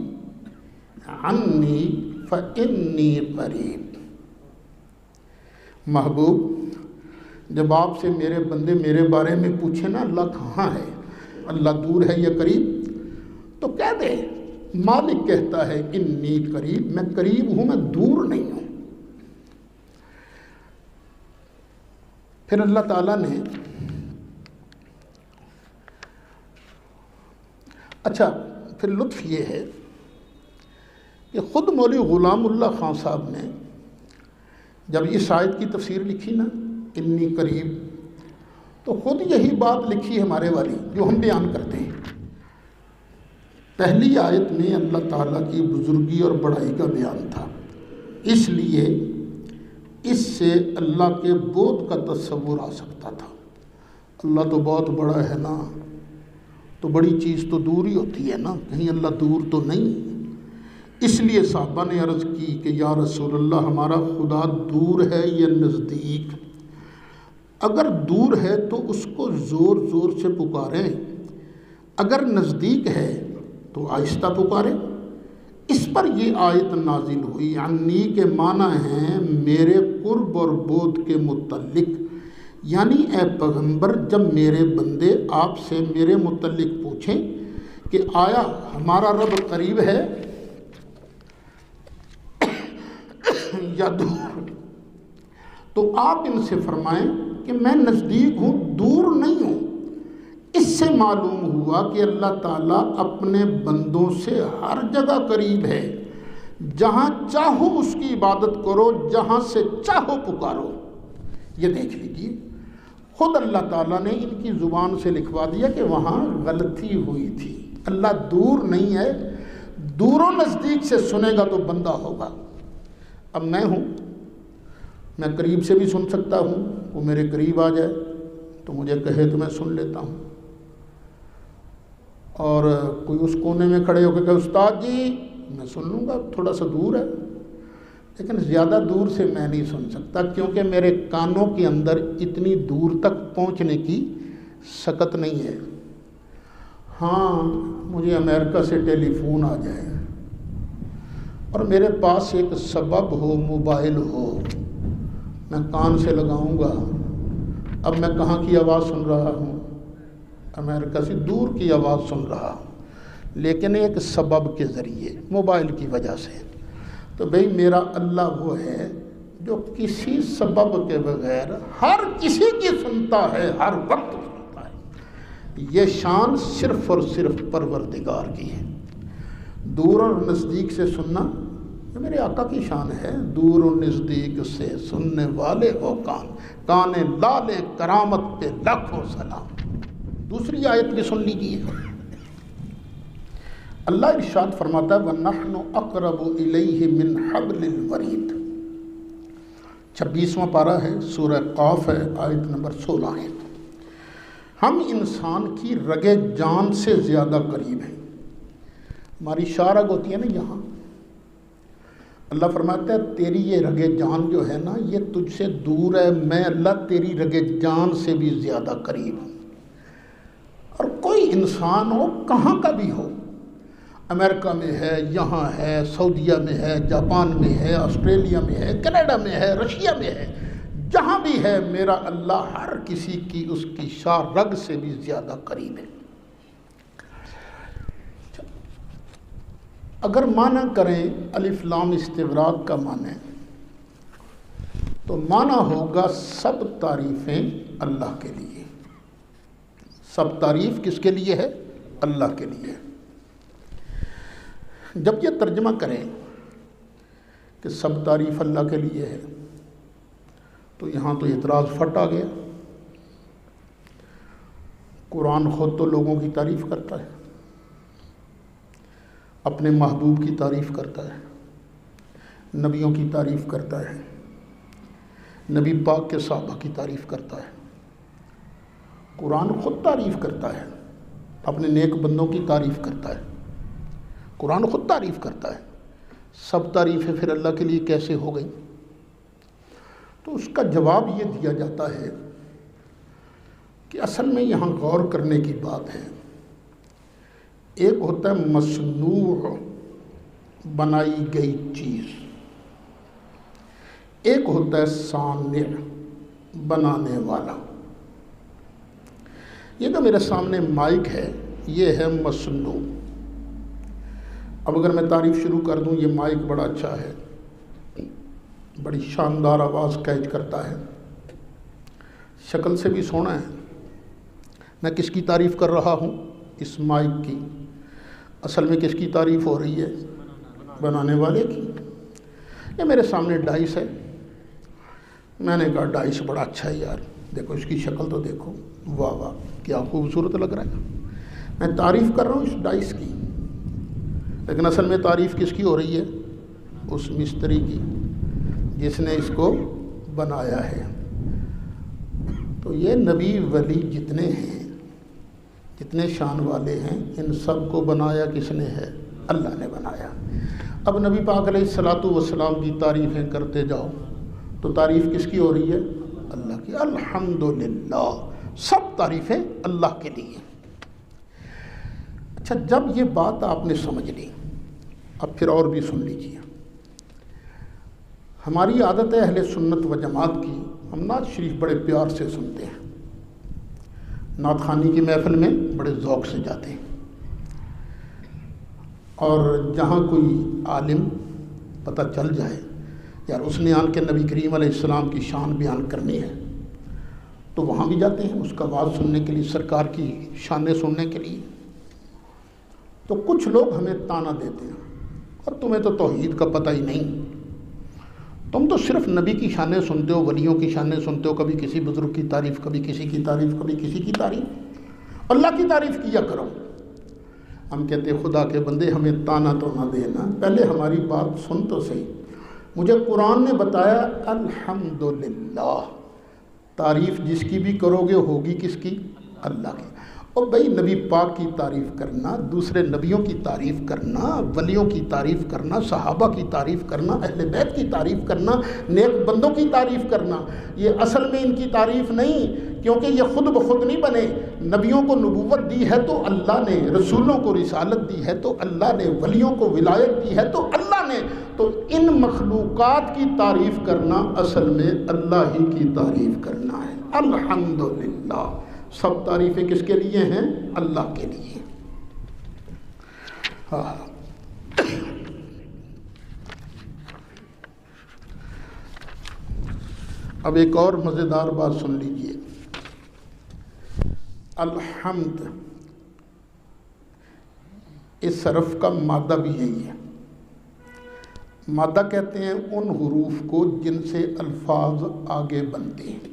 عَنِّي فَإِنِّي قَرِيب. محبوب، جب آپ سے میرے بندے میرے بارے میں پوچھیں نا اللہ کہاں ہے، اللہ دور ہے یا قریب، تو کہہ دے. مالک کہتا ہے انی قریب، میں قریب ہوں، میں دور نہیں ہوں. پھر اللہ تعالیٰ نے پھر لطف یہ ہے کہ خود مولوی غلام اللہ خان صاحب نے جب اس آیت کی تفسیر لکھی نا انی قریب، تو خود یہی بات لکھی ہمارے والی جو ہم بیان کرتے ہیں. پہلی آیت میں اللہ تعالیٰ کی بزرگی اور بڑائی کا بیان تھا، اس لیے اس سے اللہ کے بود کا تصور آ سکتا تھا. اللہ تو بہت بڑا ہے نا، تو بڑی چیز تو دور ہی ہوتی ہے نا، کہیں اللہ دور تو نہیں. اس لیے صحابہ نے عرض کی کہ یا رسول اللہ ہمارا خدا دور ہے یا نزدیک؟ اگر دور ہے تو اس کو زور زور سے پکاریں، اگر نزدیک ہے تو آہستہ پکاریں. اس پر یہ آیت نازل ہوئی. عنی کے معنی ہیں میرے قرب اور بود کے متعلق، یعنی اے پیغمبر جب میرے بندے آپ سے میرے متعلق پوچھیں کہ آیا ہمارا رب قریب ہے یا دور، تو آپ ان سے فرمائیں کہ میں نزدیک ہوں، دور نہیں ہوں. اس سے معلوم ہوا کہ اللہ تعالیٰ اپنے بندوں سے ہر جگہ قریب ہے. جہاں چاہو اس کی عبادت کرو، جہاں سے چاہو پکارو. یہ دیکھ لیجیے، خود اللہ تعالیٰ نے ان کی زبان سے لکھوا دیا کہ وہاں غلطی ہوئی تھی. اللہ دور نہیں ہے، دور و نزدیک سے سنے گا تو بندہ ہوگا. اب میں ہوں، میں قریب سے بھی سن سکتا ہوں. وہ میرے قریب آ جائے تو مجھے کہے تو میں سن لیتا ہوں، اور کوئی اس کونے میں کھڑے ہو کے کہے استاد جی، میں سن لوں گا، تھوڑا سا دور ہے. لیکن زیادہ دور سے میں نہیں سن سکتا کیونکہ میرے کانوں کے اندر اتنی دور تک پہنچنے کی سکت نہیں ہے۔ ہاں مجھے امریکہ سے ٹیلی فون آ جائے اور میرے پاس ایک سبب ہو، موبائل ہو، میں کان سے لگاؤں گا۔ اب میں کہاں کی آواز سن رہا ہوں؟ امریکہ سے دور کی آواز سن رہا ہوں، لیکن ایک سبب کے ذریعے، موبائل کی وجہ سے۔ تو بھئی میرا اللہ وہ ہے جو کسی سبب کے بغیر ہر کسی کی سنتا ہے، ہر وقت سنتا ہے۔ یہ شان صرف اور صرف پروردگار کی ہے۔ دور اور نزدیک سے سننا یہ میرے آقا کی شان ہے۔ دور و نزدیک سے سننے والے ہو کان، کان لال کرامت پہ لاکھوں سلام۔ دوسری آیت بھی سن لیجیے۔ اللہ ارشاد فرماتا ہے وَنَحْنُ أَقْرَبُ إِلَيْهِ مِنْ حَبْلِ الْوَرِيدِ، 26واں پارہ ہے، سورہ قاف ہے، آیت نمبر 16 ہے۔ ہم انسان کی رگ جان سے زیادہ قریب ہیں۔ ہماری شاہ رگ ہوتی ہے نا یہاں، اللہ فرماتا ہے تیری یہ رگ جان جو ہے نا یہ تجھ سے دور ہے، میں اللہ تیری رگ جان سے بھی زیادہ قریب ہوں۔ اور کوئی انسان ہو کہاں کا بھی ہو، امریکہ میں ہے، یہاں ہے، سعودیہ میں ہے، جاپان میں ہے، آسٹریلیا میں ہے، کینیڈا میں ہے، رشیا میں ہے، جہاں بھی ہے میرا اللہ ہر کسی کی اس کی شاہ رگ سے بھی زیادہ قریب ہے۔ اگر معنی کریں الف لام استغراق کا معنی تو معنی ہوگا سب تعریفیں اللہ کے لیے۔ سب تعریف کس کے لیے ہے؟ اللہ کے لیے۔ جب یہ ترجمہ کریں کہ سب تعریف اللہ کے لیے ہے تو یہاں تو اعتراض پھٹ آ گیا۔ قرآن خود تو لوگوں کی تعریف کرتا ہے، اپنے محبوب کی تعریف کرتا ہے، نبیوں کی تعریف کرتا ہے، نبی پاک کے صحابہ کی تعریف کرتا ہے۔ قرآن خود تعریف کرتا ہے، اپنے نیک بندوں کی تعریف کرتا ہے، قرآن خود تعریف کرتا ہے۔ سب تعریفیں پھر اللہ کے لیے کیسے ہو گئی؟ تو اس کا جواب یہ دیا جاتا ہے کہ اصل میں یہاں غور کرنے کی بات ہے۔ ایک ہوتا ہے مصنوع، بنائی گئی چیز، ایک ہوتا ہے صانع، بنانے والا۔ یہ جو میرے سامنے مائک ہے یہ ہے مصنوع۔ اب اگر میں تعریف شروع کر دوں، یہ مائک بڑا اچھا ہے، بڑی شاندار آواز کیچ کرتا ہے، شکل سے بھی سونا ہے۔ میں کس کی تعریف کر رہا ہوں؟ اس مائک کی۔ اصل میں کس کی تعریف ہو رہی ہے؟ بنانے والے کی۔ یہ میرے سامنے ڈائس ہے، میں نے کہا ڈائس بڑا اچھا ہے یار، دیکھو اس کی شکل تو دیکھو، واہ واہ کیا خوبصورت لگ رہا ہے۔ میں تعریف کر رہا ہوں اس ڈائس کی، لیکن اصل میں تعریف کس کی ہو رہی ہے؟ اس مستری کی جس نے اس کو بنایا ہے۔ تو یہ نبی ولی جتنے ہیں، جتنے شان والے ہیں، ان سب کو بنایا کس نے ہے؟ اللہ نے بنایا۔ اب نبی پاک علیہ الصلوۃ والسلام کی تعریفیں کرتے جاؤ تو تعریف کس کی ہو رہی ہے؟ اللہ کی۔ الحمدللہ، سب تعریفیں اللہ کے لیے۔ اچھا، جب یہ بات آپ نے سمجھ لی، اب پھر اور بھی سن لیجیے۔ ہماری عادت ہے اہل سنت و جماعت کی، ہم نعت شریف بڑے پیار سے سنتے ہیں، نعت خوانی کی محفل میں بڑے ذوق سے جاتے ہیں، اور جہاں کوئی عالم پتہ چل جائے یار اس نے آن کے نبی کریم علیہ السلام کی شان بیان کرنی ہے تو وہاں بھی جاتے ہیں اس کا واز سننے کے لیے، سرکار کی شانیں سننے کے لیے۔ تو کچھ لوگ ہمیں طعنہ دیتے ہیں، اور تمہیں تو توحید کا پتہ ہی نہیں، تم تو صرف نبی کی شانیں سنتے ہو، ولیوں کی شانیں سنتے ہو، کبھی کسی بزرگ کی تعریف، کبھی کسی کی تعریف، کبھی کسی کی تعریف، اللہ کی تعریف کیا کرو۔ ہم کہتے خدا کے بندے ہمیں طعنہ تو نہ دینا، پہلے ہماری بات سن تو صحیح۔ مجھے قرآن نے بتایا الحمدللہ، تعریف جس کی بھی کرو گے ہوگی کس کی؟ اللہ کی۔ اور بھائی نبی پاک کی تعریف کرنا، دوسرے نبیوں کی تعریف کرنا، ولیوں کی تعریف کرنا، صحابہ کی تعریف کرنا، اہل بیت کی تعریف کرنا، نیک بندوں کی تعریف کرنا، یہ اصل میں ان کی تعریف نہیں، کیونکہ یہ خود بخود نہیں بنے۔ نبیوں کو نبوت دی ہے تو اللہ نے، رسولوں کو رسالت دی ہے تو اللہ نے، ولیوں کو ولایت دی ہے تو اللہ نے، تو ان مخلوقات کی تعریف کرنا اصل میں اللہ ہی کی تعریف کرنا ہے۔ الحمدللہ، سب تعریفیں کس کے لیے ہیں؟ اللہ کے لیے۔ اب ایک اور مزیدار بات سن لیجئے۔ الحمد، اس حرف کا مادہ بھی یہی ہے۔ مادہ کہتے ہیں ان حروف کو جن سے الفاظ آگے بنتے ہیں۔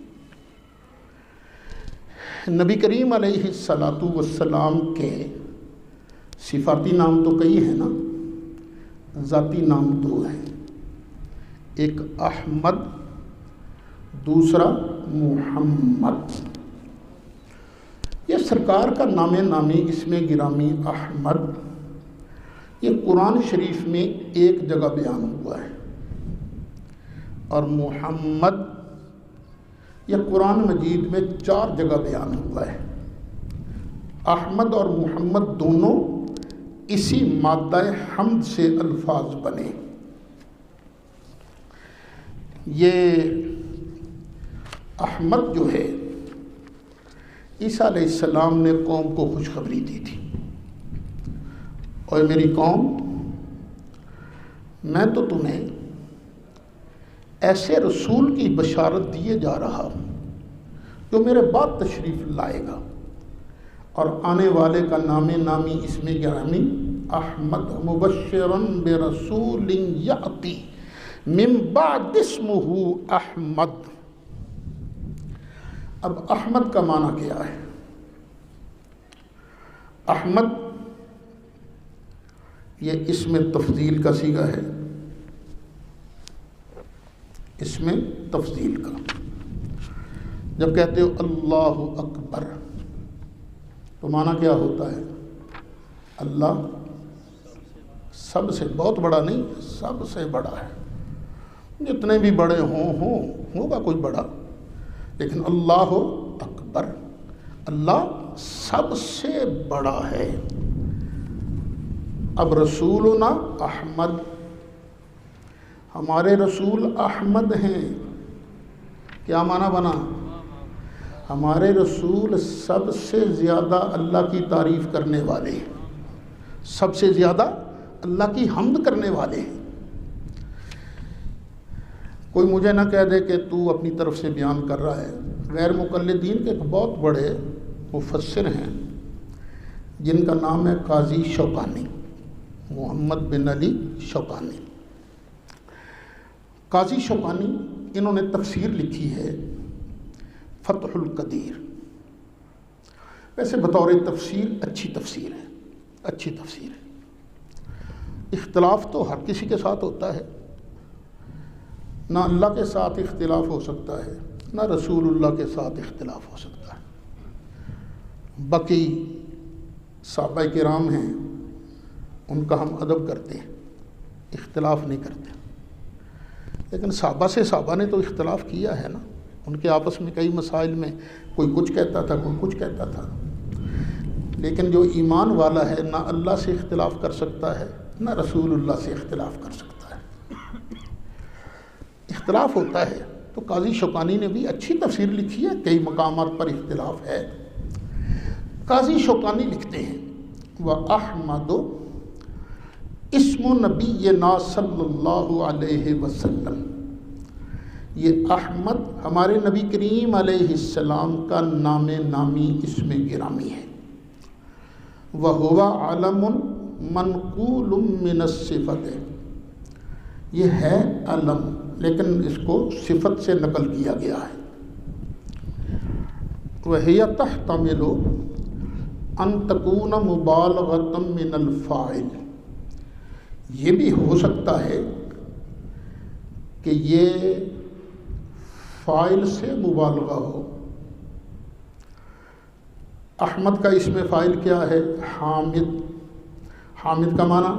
نبی کریم علیہ السلام کے صفاتی نام تو کئی ہیں نا، ذاتی نام دو ہیں، ایک احمد، دوسرا محمد۔ یہ سرکار کا نام نامی، اسم گرامی احمد، یہ قرآن شریف میں ایک جگہ بیان ہوا ہے، اور محمد یہ قرآن مجید میں 4 جگہ بیان ہوا ہے۔ احمد اور محمد دونوں اسی مادہ حمد سے الفاظ بنے۔ یہ احمد جو ہے، عیسیٰ علیہ السلام نے قوم کو خوشخبری دی تھی، اور میری قوم، میں تو تمہیں ایسے رسول کی بشارت دیے جا رہا ہوں جو میرے بعد تشریف لائے گا، اور آنے والے کا نام نامی، اسم گرامی احمد، مبشرا برسول یاتی من بعد اسمہ احمد۔ اب احمد کا معنی کیا ہے؟ احمد یہ اسم تفضیل کا صیغہ ہے، اسم تفضیل کا۔ جب کہتے ہو اللہ اکبر تو معنی کیا ہوتا ہے؟ اللہ سب سے، بہت بڑا نہیں، سب سے بڑا ہے۔ جتنے بھی بڑے ہوگا کوئی بڑا، لیکن اللہ اکبر، اللہ سب سے بڑا ہے۔ اب رسولنا احمد، ہمارے رسول احمد ہیں، کیا معنی بنا؟ ہمارے رسول سب سے زیادہ اللہ کی تعریف کرنے والے ہیں، سب سے زیادہ اللہ کی حمد کرنے والے ہیں۔ کوئی مجھے نہ کہہ دے کہ تو اپنی طرف سے بیان کر رہا ہے۔ غیر مقلدین کے ایک بہت بڑے مفسر ہیں جن کا نام ہے قاضی شوکانی، محمد بن علی شوکانی۔ قاضی شوکانی، انہوں نے تفسیر لکھی ہے فتح القدیر۔ ویسے بطور تفسیر اچھی تفسیر ہے، اچھی تفسیر ہے۔ اختلاف تو ہر کسی کے ساتھ ہوتا ہے، نہ اللہ کے ساتھ اختلاف ہو سکتا ہے، نہ رسول اللہ کے ساتھ اختلاف ہو سکتا ہے۔ باقی صحابہ کرام ہیں، ان کا ہم ادب کرتے ہیں، اختلاف نہیں کرتے، لیکن صحابہ سے صحابہ نے تو اختلاف کیا ہے نا، ان کے آپس میں کئی مسائل میں کوئی کچھ کہتا تھا، کوئی کچھ کہتا تھا، لیکن جو ایمان والا ہے نہ اللہ سے اختلاف کر سکتا ہے، نہ رسول اللہ سے اختلاف کر سکتا ہے۔ اختلاف ہوتا ہے تو قاضی شوکانی نے بھی اچھی تفسیر لکھی ہے، کئی مقامات پر اختلاف ہے۔ قاضی شوکانی لکھتے ہیں وَأَحْمَدُ اسم نبینا صلی اللہ علیہ وسلم، یہ احمد ہمارے نبی کریم علیہ السلام کا نام نامی، اسم گرامی ہے۔ وَهُوَ عَلَمٌ مَنْقُولٌ مِّنَ الصِّفَةِ، یہ ہے علم لیکن اس کو صفت سے نقل کیا گیا ہے۔ وَهِيَ تَحْتَمِلُ أَن تَكُونَ مُبَالَغَةً مِّنَ الْفَاعِلِ، یہ بھی ہو سکتا ہے کہ یہ فاعل سے مبالغہ ہو۔ احمد کا اسم فاعل کیا ہے؟ حامد. حامد کا معنی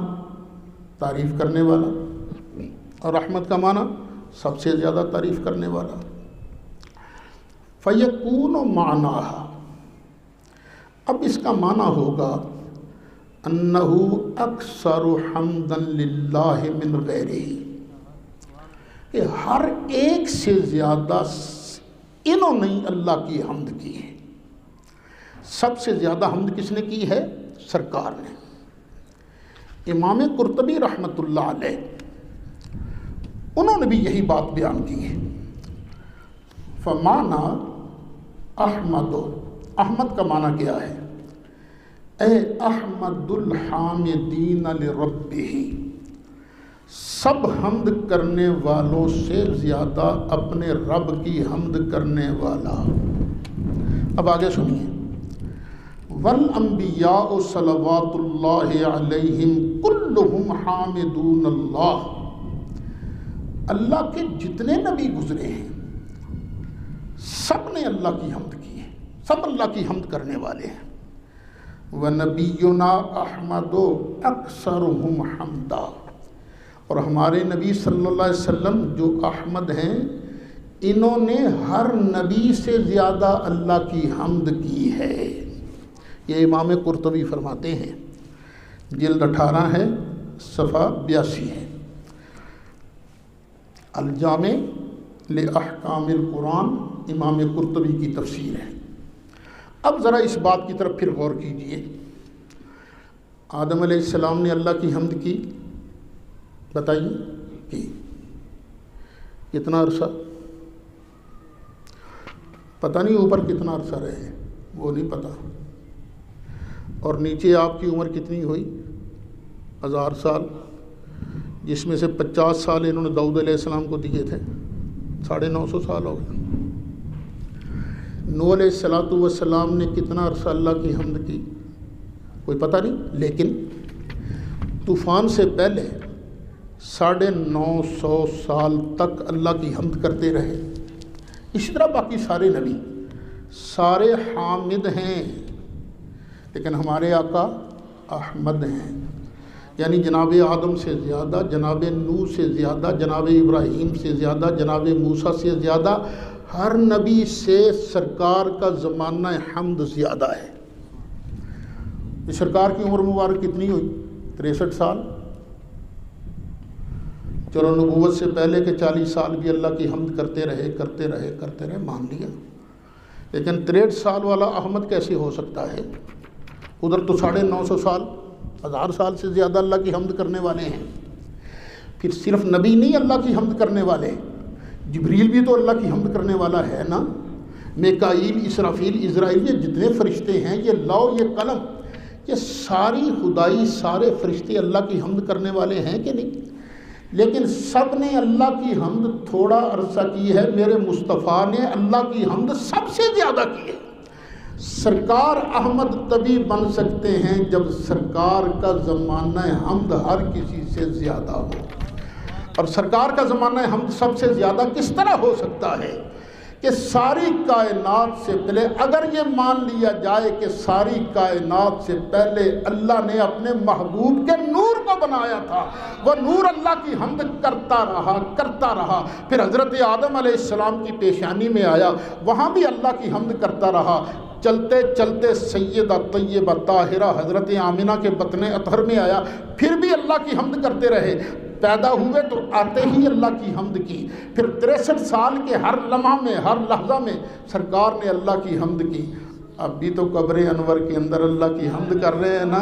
تعریف کرنے والا، اور رحمت کا معنی سب سے زیادہ تعریف کرنے والا. فَيَكُونُ مَعْنَاهَا، اب اس کا معنی ہوگا أَنَّهُ أَكْثَرُ حَمْدًا لِلَّهِ مِنْ غَيْرِهِ، کہ ہر ایک سے زیادہ انہوں نے اللہ کی حمد کی ہے. سب سے زیادہ حمد کس نے کی ہے؟ سرکار نے. امام قرطبی رحمۃ اللہ علیہ انہوں نے بھی یہی بات بیان کی ہے. فمانا احمد، احمد کا معنی کیا ہے؟ اے احمد الحامدین لربہ، سب حمد کرنے والوں سے زیادہ اپنے رب کی حمد کرنے والا. اب آگے سنیے. والانبیاء صلوات اللہ علیہم کلہم حامدون اللہ، اللہ کے جتنے نبی گزرے ہیں سب نے اللہ کی حمد کی ہے، سب اللہ کی حمد کرنے والے ہیں. وَنَبِيُّنَا أَحْمَدُ أَكْثَرُهُمْ حَمْدًا، اور ہمارے نبی صلی اللہ علیہ وسلم جو احمد ہیں انہوں نے ہر نبی سے زیادہ اللہ کی حمد کی ہے. یہ امام قرطبی فرماتے ہیں، جلد 18 ہے، صفحہ 82 ہے. الجامع لأحکام القرآن امام قرطبی کی تفسیر ہے. اب ذرا اس بات کی طرف پھر غور کیجئے. آدم علیہ السلام نے اللہ کی حمد کی، بتائیے کی کتنا عرصہ؟ پتہ نہیں اوپر کتنا عرصہ رہے، وہ نہیں پتہ. اور نیچے آپ کی عمر کتنی ہوئی؟ 1000 سال، جس میں سے 50 سال انہوں نے داؤد علیہ السلام کو دیے تھے، 950 سال ہو گئے. نوح علیہ السلام نے کتنا عرصہ اللہ کی حمد کی؟ کوئی پتہ نہیں. لیکن طوفان سے پہلے 950 سال تک اللہ کی حمد کرتے رہے. اسی طرح باقی سارے نبی سارے حامد ہیں، لیکن ہمارے آقا احمد ہیں. یعنی جناب آدم سے زیادہ، جناب نوح سے زیادہ، جناب ابراہیم سے زیادہ، جناب موسیٰ سے زیادہ، ہر نبی سے سرکار کا زمانہ حمد زیادہ ہے. سرکار کی عمر مبارک کتنی ہوئی؟ 63 سال. چلو نبوت سے پہلے کے 40 سال بھی اللہ کی حمد کرتے رہے، مان لیا. لیکن 63 سال والا احمد کیسے ہو سکتا ہے؟ ادھر تو 950 سال، 1000 سال سے زیادہ اللہ کی حمد کرنے والے ہیں. پھر صرف نبی نہیں اللہ کی حمد کرنے والے، جبریل بھی تو اللہ کی حمد کرنے والا ہے نا. میکائیل، اسرافیل، عزرائیل، یہ جتنے فرشتے ہیں، یہ لو، یہ قلم، یہ ساری خدائی، سارے فرشتے اللہ کی حمد کرنے والے ہیں کہ نہیں؟ لیکن سب نے اللہ کی حمد تھوڑا عرصہ کی ہے، میرے مصطفیٰ نے اللہ کی حمد سب سے زیادہ کی ہے. سرکار احمد تبھی بن سکتے ہیں جب سرکار کا زمانہ حمد ہر کسی سے زیادہ ہو. اور سرکار کا زمانہ حمد سب سے زیادہ کس طرح ہو سکتا ہے؟ کہ ساری کائنات سے پہلے، اگر یہ مان لیا جائے کہ ساری کائنات سے پہلے اللہ نے اپنے محبوب کے نور کو بنایا تھا، وہ نور اللہ کی حمد کرتا رہا، پھر حضرت آدم علیہ السلام کی پیشانی میں آیا، وہاں بھی اللہ کی حمد کرتا رہا. چلتے چلتے سیدہ طیبہ طاہرہ حضرت آمنہ کے بطن اطہر میں آیا، پھر بھی اللہ کی حمد کرتے رہے. پیدا ہوئے تو آتے ہی اللہ کی حمد کی. پھر 63 سال کے ہر لمحہ میں، ہر لحظہ میں سرکار نے اللہ کی حمد کی. اب بھی تو قبر انور کے اندر اللہ کی حمد کر رہے ہیں نا.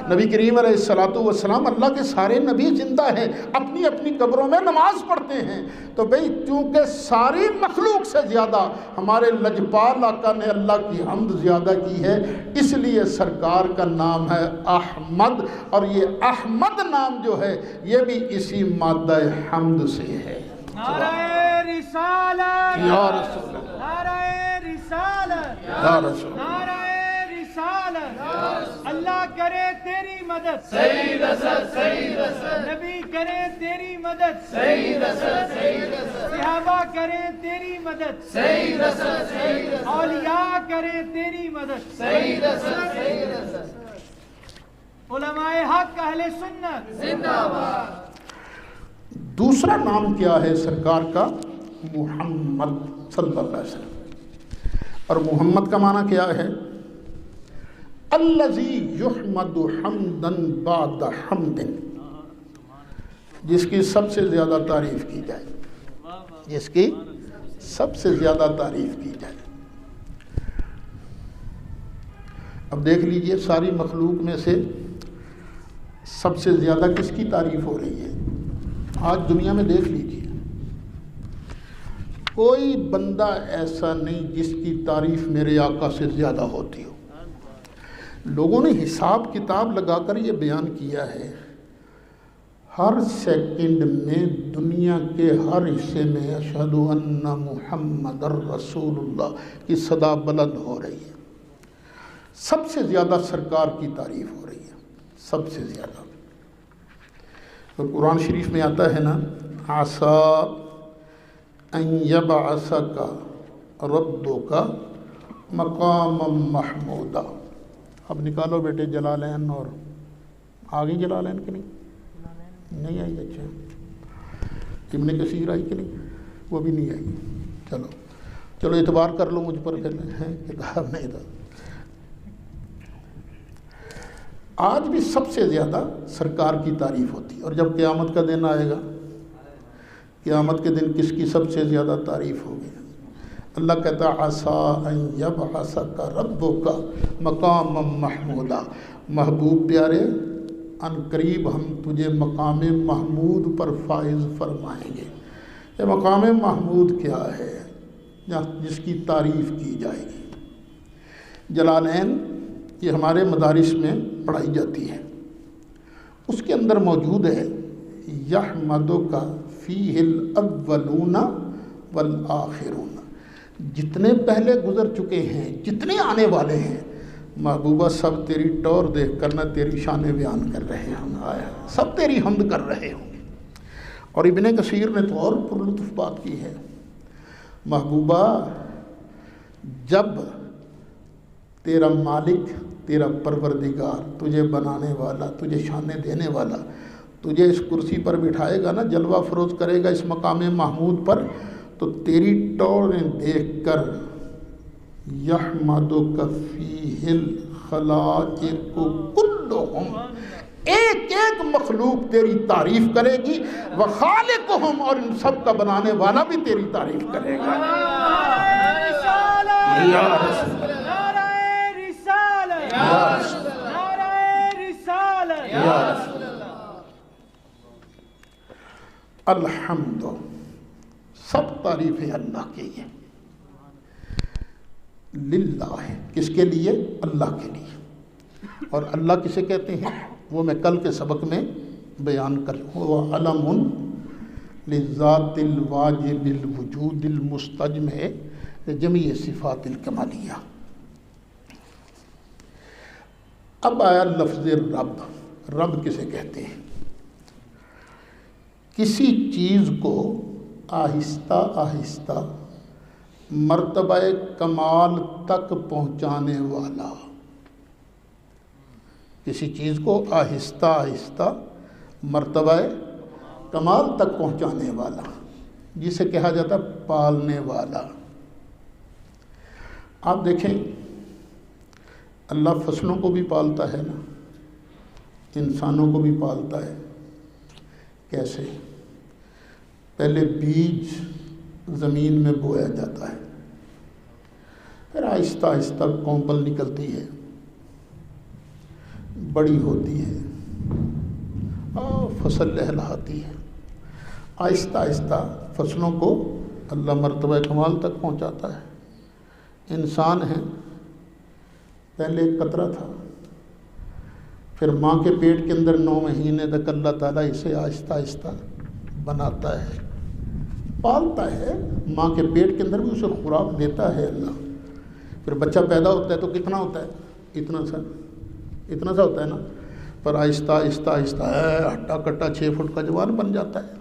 نبی کریم علیہ السلام، اللہ کے سارے نبی زندہ ہیں، اپنی اپنی قبروں میں نماز پڑھتے ہیں. تو بھئی چونکہ ساری مخلوق سے زیادہ ہمارے لجپال آقا نے اللہ کی حمد زیادہ کی ہے، اس لیے سرکار کا نام ہے احمد. اور یہ احمد نام جو ہے یہ بھی اسی مادہ حمد سے ہے. نعرہ رسالت یا رسول اللہ، نعرہ رسالت یا رسول اللہ، نعرہ رسالت. اللہ کرے تیری مدد، سید اسد، سید اسد، نبی کرے تیری مدد، سید اسد، سید اسد، صحابہ کرے تیری مدد، سید اسد، سید اسد، اولیاء کرے تیری مدد صحیح رسل صحیح رسل علماء حق اہل سنت زندہ باد دوسرا نام کیا ہے سرکار کا؟ محمد صلی اللہ علیہ وسلم. اور محمد کا معنی کیا ہے؟ الذی یحمد حمدا بعد حمد، جس کی سب سے زیادہ تعریف کی جائے، جس کی سب سے زیادہ تعریف کی جائے. اب دیکھ لیجئے ساری مخلوق میں سے سب سے زیادہ کس کی تعریف ہو رہی ہے؟ آج دنیا میں دیکھ لیجئے، کوئی بندہ ایسا نہیں جس کی تعریف میرے آقا سے زیادہ ہوتی ہو. لوگوں نے حساب کتاب لگا کر یہ بیان کیا ہے، ہر سیکنڈ میں دنیا کے ہر حصے میں اشہد ان محمد رسول اللہ کی صدا بلند ہو رہی ہے. سب سے زیادہ سرکار کی تعریف ہو رہی ہے، سب سے زیادہ. تو قرآن شریف میں آتا ہے نا، عسیٰ ان یبعثک ربک مقاما محمودا. اب نکالو بیٹے جلالین، اور آگے جلالین کہ نہیں آئی؟ اچھا ابن کثیر آئی کہ نہیں؟ وہ بھی نہیں آئی. چلو اعتبار کر لو مجھ پر، پھر کتاب نہیں تھا. آج بھی سب سے زیادہ سرکار کی تعریف ہوتی ہے. اور جب قیامت کا دن آئے گا، قیامت کے دن کس کی سب سے زیادہ تعریف ہوگی؟ اللہ کہتا ہے عسیٰ ان یبعثک ربک مقاما محمودا. محبوب پیارے، ان قریب ہم تجھے مقام محمود پر فائز فرمائیں گے. یہ مقام محمود کیا ہے؟ جس کی تعریف کی جائے گی. جلالین یہ ہمارے مدارس میں پڑھائی جاتی ہے. اس کے اندر موجود ہے یحمدک فیہ الاولون والآخرون. جتنے پہلے گزر چکے ہیں، جتنے آنے والے ہیں، محبوبہ سب تیری ٹور دیکھ کر نہ تیری شان بیان کر رہے ہوں، سب تیری حمد کر رہے ہوں گے. اور ابن کثیر نے تو اور پر لطف بات کی ہے، محبوبہ جب تیرا مالک، تیرا پروردگار، تجھے بنانے والا، تجھے شانیں دینے والا، تجھے اس کرسی پر بٹھائے گا نا، جلوہ فروز کرے گا اس مقام محمود پر، تو تیری ٹوریں دیکھ کر یحمدک فیہ الخلائق کلہم، ایک ایک مخلوق تیری تعریف کرے گی. وخالقہم، اور ان سب کا بنانے والا بھی تیری تعریف کرے گا. یا رسول نعرہ رسالت، نعرہ رسالت، یا رسول الحمد، سب تعریفیں اللہ کی ہیں. للہ، کس کے لیے؟ اللہ کے لیے. اور اللہ کسے کہتے ہیں وہ میں کل کے سبق میں بیان کروں. وہ علم للذات الواجب الوجود المستجمع جمیع صفات الکمالیہ. اب آیا لفظ رب. رب کسے کہتے ہیں؟ کسی چیز کو آہستہ آہستہ مرتبہ کمال تک پہنچانے والا. کسی چیز کو آہستہ آہستہ مرتبہ کمال تک پہنچانے والا، جسے کہا جاتا ہے پالنے والا. آپ دیکھیں اللہ فصلوں کو بھی پالتا ہے نا، انسانوں کو بھی پالتا ہے. کیسے؟ پہلے بیج زمین میں بویا جاتا ہے، پھر آہستہ آہستہ کونپل نکلتی ہے، بڑی ہوتی ہے اور فصل لہلہاتی ہے. آہستہ آہستہ فصلوں کو اللہ مرتبہ کمال تک پہنچاتا ہے. انسان ہے، پہلے ایک قطرہ تھا، پھر ماں کے پیٹ کے اندر 9 مہینے تک اللہ تعالیٰ اسے آہستہ آہستہ بناتا ہے، پالتا ہے. ماں کے پیٹ کے اندر بھی اسے خوراک دیتا ہے اللہ. پھر بچہ پیدا ہوتا ہے تو کتنا ہوتا ہے؟ اتنا سا ہوتا ہے نا. پر آہستہ آہستہ آہستہ ہٹا کٹا 6 فٹ کا جوان بن جاتا ہے.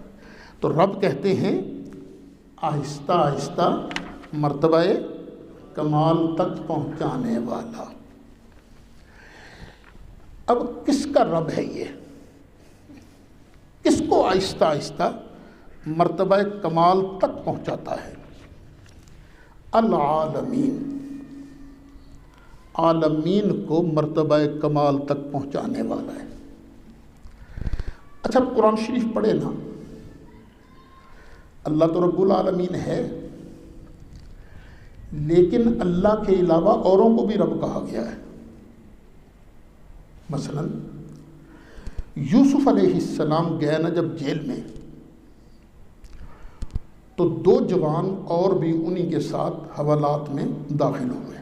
تو رب کہتے ہیں آہستہ آہستہ مرتبہ کمال تک پہنچانے والا۔ اب کس کا رب ہے یہ؟ کس کو آہستہ آہستہ مرتبہ کمال تک پہنچاتا ہے؟ العالمین، عالمین کو مرتبہ کمال تک پہنچانے والا ہے۔ اچھا قرآن شریف پڑھے نا، اللہ تو رب العالمین ہے، لیکن اللہ کے علاوہ اوروں کو بھی رب کہا گیا ہے۔ مثلا یوسف علیہ السلام گئے نا جب جیل میں، تو 2 جوان اور بھی انہی کے ساتھ حوالات میں داخل ہوئے۔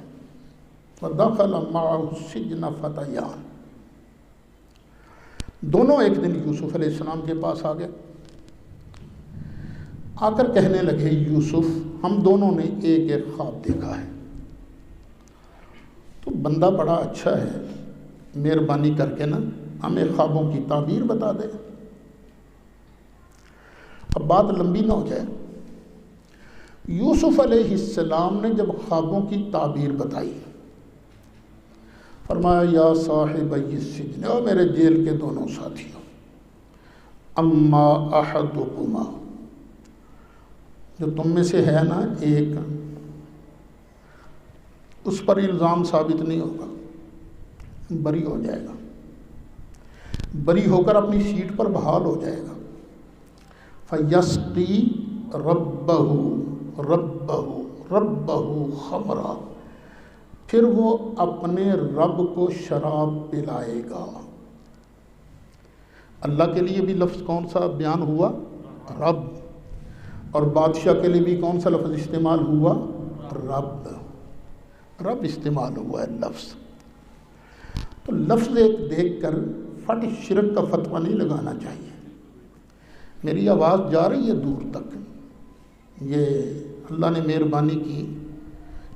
وَدَخَلَ مَعَهُ السِّجْنَ فَتَيَانِ، دونوں ایک دن یوسف علیہ السلام کے پاس آ گئے، آ کر کہنے لگے یوسف ہم دونوں نے ایک ایک خواب دیکھا ہے، تو بندہ بڑا اچھا ہے، مہربانی کر کے نا ہمیں خوابوں کی تعبیر بتا دے۔ اب بات لمبی نہ ہو جائے، یوسف علیہ السلام نے جب خوابوں کی تعبیر بتائی، فرمایا یا صاحب السجن، او میرے جیل کے دونوں ساتھیوں، اما احدکما، جو تم میں سے ہے نا ایک، اس پر الزام ثابت نہیں ہوگا، بری ہو جائے گا، بری ہو کر اپنی سیٹ پر بحال ہو جائے گا۔ فیسقی ربہ خمرا، پھر وہ اپنے رب کو شراب پلائے گا۔ اللہ کے لیے بھی لفظ کون سا بیان ہوا؟ رب، اور بادشاہ کے لیے بھی کون سا لفظ استعمال ہوا؟ رب، رب استعمال ہوا ہے لفظ۔ تو لفظ ایک دیکھ کر فٹ شرک کا فتویٰ نہیں لگانا چاہیے۔ میری آواز جا رہی ہے دور تک، یہ اللہ نے مہربانی کی،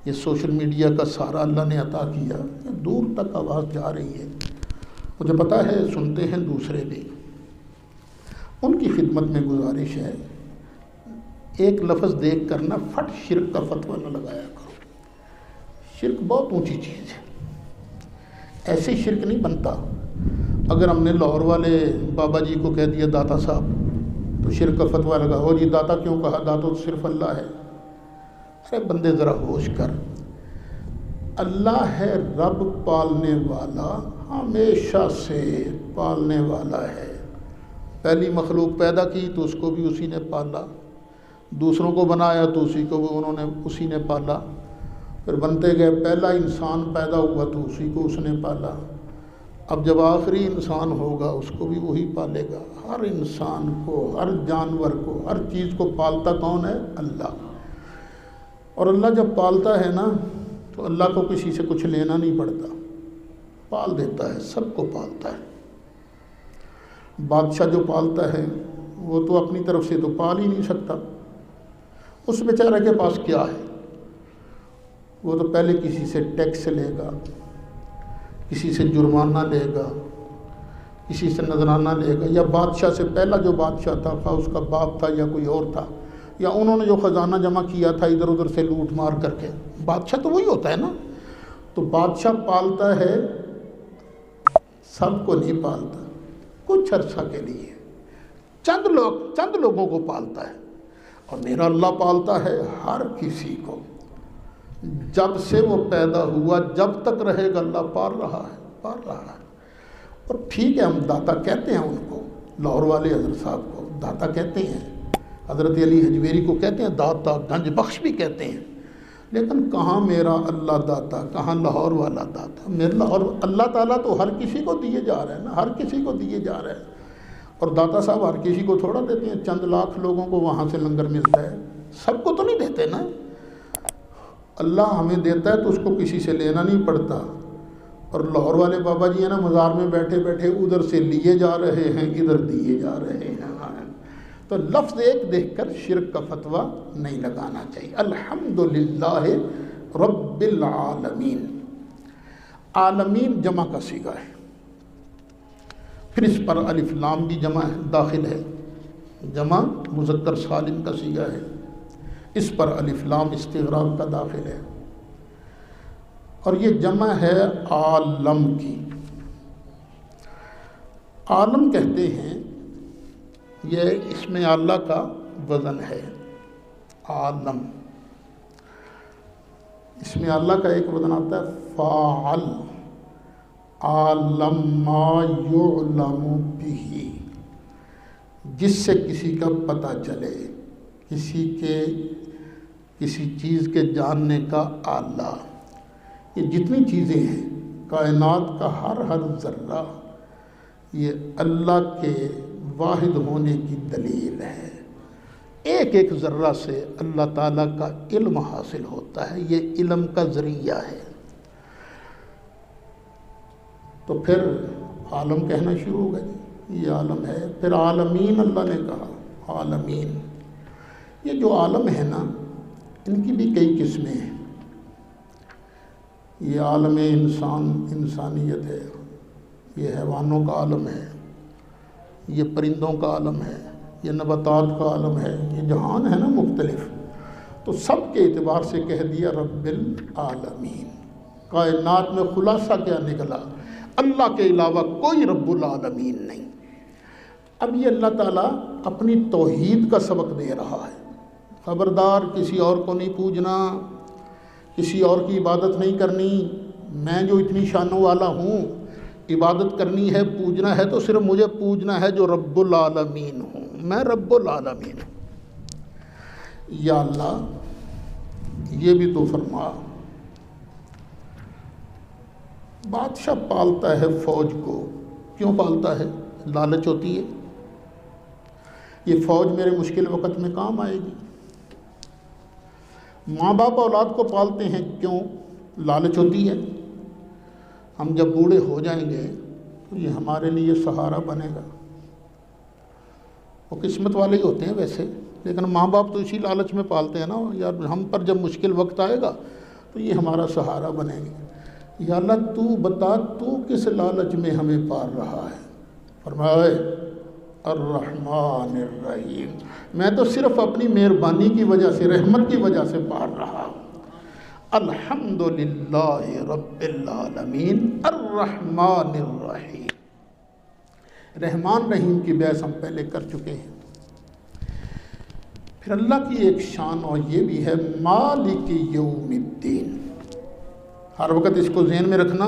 یہ سوشل میڈیا کا سہارا اللہ نے عطا کیا، یہ دور تک آواز جا رہی ہے، مجھے پتہ ہے سنتے ہیں دوسرے بھی۔ ان کی خدمت میں گزارش ہے، ایک لفظ دیکھ کر نا فٹ شرک کا فتویٰ نہ لگایا کرو۔ شرک بہت اونچی چیز ہے، ایسے شرک نہیں بنتا۔ اگر ہم نے لاہور والے بابا جی کو کہہ دیا داتا صاحب، تو شرک کا فتویٰ لگا، ہو جی داتا کیوں کہا، داتا تو صرف اللہ ہے۔ ارے بندے ذرا ہوش کر، اللہ ہے رب پالنے والا، ہمیشہ سے پالنے والا ہے۔ پہلی مخلوق پیدا کی تو اس کو بھی اسی نے پالا، دوسروں کو بنایا تو اسی نے پالا، پھر بنتے گئے، پہلا انسان پیدا ہوا تو اسی کو اس نے پالا، اب جب آخری انسان ہوگا اس کو بھی وہی پالے گا۔ ہر انسان کو، ہر جانور کو، ہر چیز کو پالتا کون ہے؟ اللہ۔ اور اللہ جب پالتا ہے نا تو اللہ کو کسی سے کچھ لینا نہیں پڑتا، پال دیتا ہے، سب کو پالتا ہے۔ بادشاہ جو پالتا ہے وہ تو اپنی طرف سے تو پال ہی نہیں سکتا، اس بیچارے کے پاس کیا ہے؟ وہ تو پہلے کسی سے ٹیکس لے گا، کسی سے جرمانہ لے گا، کسی سے نذرانہ لے گا، یا بادشاہ سے پہلا جو بادشاہ تھا، خواہ اس کا باپ تھا یا کوئی اور تھا، یا انہوں نے جو خزانہ جمع کیا تھا ادھر ادھر سے لوٹ مار کر کے، بادشاہ تو وہی ہوتا ہے نا۔ تو بادشاہ پالتا ہے، سب کو نہیں پالتا، کچھ عرصہ کے لیے چند لوگوں کو پالتا ہے، اور میرا اللہ پالتا ہے ہر کسی کو۔ جب سے وہ پیدا ہوا جب تک رہے گا اللہ پال رہا ہے۔ اور ٹھیک ہے ہم داتا کہتے ہیں ان کو، لاہور والے حضرت صاحب کو داتا کہتے ہیں، حضرت علی حجویری کو کہتے ہیں داتا، گنج بخش بھی کہتے ہیں، لیکن کہاں میرا اللہ داتا، کہاں لاہور والا داتا؟ میرا اللہ تعالیٰ تو ہر کسی کو دیے جا رہے ہیں نا، ہر کسی کو دیے جا رہے ہیں، اور داتا صاحب ہر کسی کو تھوڑا دیتے ہیں، چند لاکھ لوگوں کو وہاں سے لنگر ملتا ہے، سب کو تو نہیں دیتے نا۔ اللہ ہمیں دیتا ہے تو اس کو کسی سے لینا نہیں پڑتا۔ اور لاہور والے بابا جی ہیں نا، مزار میں بیٹھے بیٹھے ادھر سے لیے جا رہے ہیں، ادھر دیے جا رہے ہیں۔ تو لفظ ایک دیکھ کر شرک کا فتویٰ نہیں لگانا چاہیے۔ الحمدللہ رب العالمین، عالمین جمع کا صیغہ ہے، پھر اس پر الف لام بھی جمع ہے، داخل ہے، جمع مذکر سالم کا صیغہ ہے، اس پر الف لام استغراق کا داخل ہے۔ اور یہ جمع ہے عالم کی. عالم کہتے ہیں یہ اسم اللہ کا وزن ہے. عالم اسم اللہ کا ایک وزن آتا ہے فاعل. عالم ما یعلم بہ، جس سے کسی کا پتہ چلے، کسی چیز کے جاننے کا آلہ. یہ جتنی چیزیں ہیں کائنات کا ہر ذرہ یہ اللہ کے واحد ہونے کی دلیل ہے. ایک ایک ذرہ سے اللہ تعالیٰ کا علم حاصل ہوتا ہے، یہ علم کا ذریعہ ہے. تو پھر عالم کہنا شروع ہو گئے، یہ عالم ہے. پھر عالمین اللہ نے کہا. عالمین، یہ جو عالم ہے نا، ان کی بھی کئی قسمیں ہیں. یہ عالم انسان، انسانیت ہے. یہ حیوانوں کا عالم ہے، یہ پرندوں کا عالم ہے، یہ نباتات کا عالم ہے. یہ جہان ہے نا مختلف، تو سب کے اعتبار سے کہہ دیا رب العالمین. کائنات میں خلاصہ کیا نکلا؟ اللہ کے علاوہ کوئی رب العالمین نہیں. اب یہ اللہ تعالیٰ اپنی توحید کا سبق دے رہا ہے. خبردار، کسی اور کو نہیں پوجنا، کسی اور کی عبادت نہیں کرنی. میں جو اتنی شانوں والا ہوں، عبادت کرنی ہے، پوجنا ہے تو صرف مجھے پوجنا ہے جو رب العالمین ہوں. میں رب العالمین ہوں. یا اللہ یہ بھی تو فرما. بادشاہ پالتا ہے فوج کو. کیوں پالتا ہے؟ لالچ ہوتی ہے. یہ فوج میرے مشکل وقت میں کام آئے گی. ماں باپ اولاد کو پالتے ہیں کیوں؟ لالچ ہوتی ہے. ہم جب بوڑھے ہو جائیں گے تو یہ ہمارے لیے سہارا بنے گا. وہ قسمت والے ہی ہوتے ہیں ویسے، لیکن ماں باپ تو اسی لالچ میں پالتے ہیں نا، یار ہم پر جب مشکل وقت آئے گا تو یہ ہمارا سہارا بنے گا. یا اللہ تو بتا، تو کس لالچ میں ہمیں پال رہا ہے؟ فرمائے الرحمن الرحیم، میں تو صرف اپنی مہربانی کی وجہ سے، رحمت کی وجہ سے پال رہا ہوں. الحمدللہ رب العالمین الرحمن الرحیم. رحمان رحیم کی بحث ہم پہلے کر چکے ہیں. پھر اللہ کی ایک شان اور یہ بھی ہے مالک یوم الدین. ہر وقت اس کو ذہن میں رکھنا،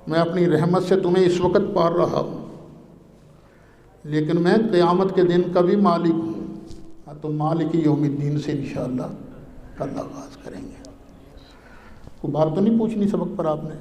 میں اپنی رحمت سے تمہیں اس وقت پال رہا ہوں، لیکن میں قیامت کے دن کا بھی مالک ہوں. تو مالک یوم الدین سے انشاءاللہ کل آغاز کریں گے. کوئی بات تو نہیں پوچھنی سبق پر آپ نے؟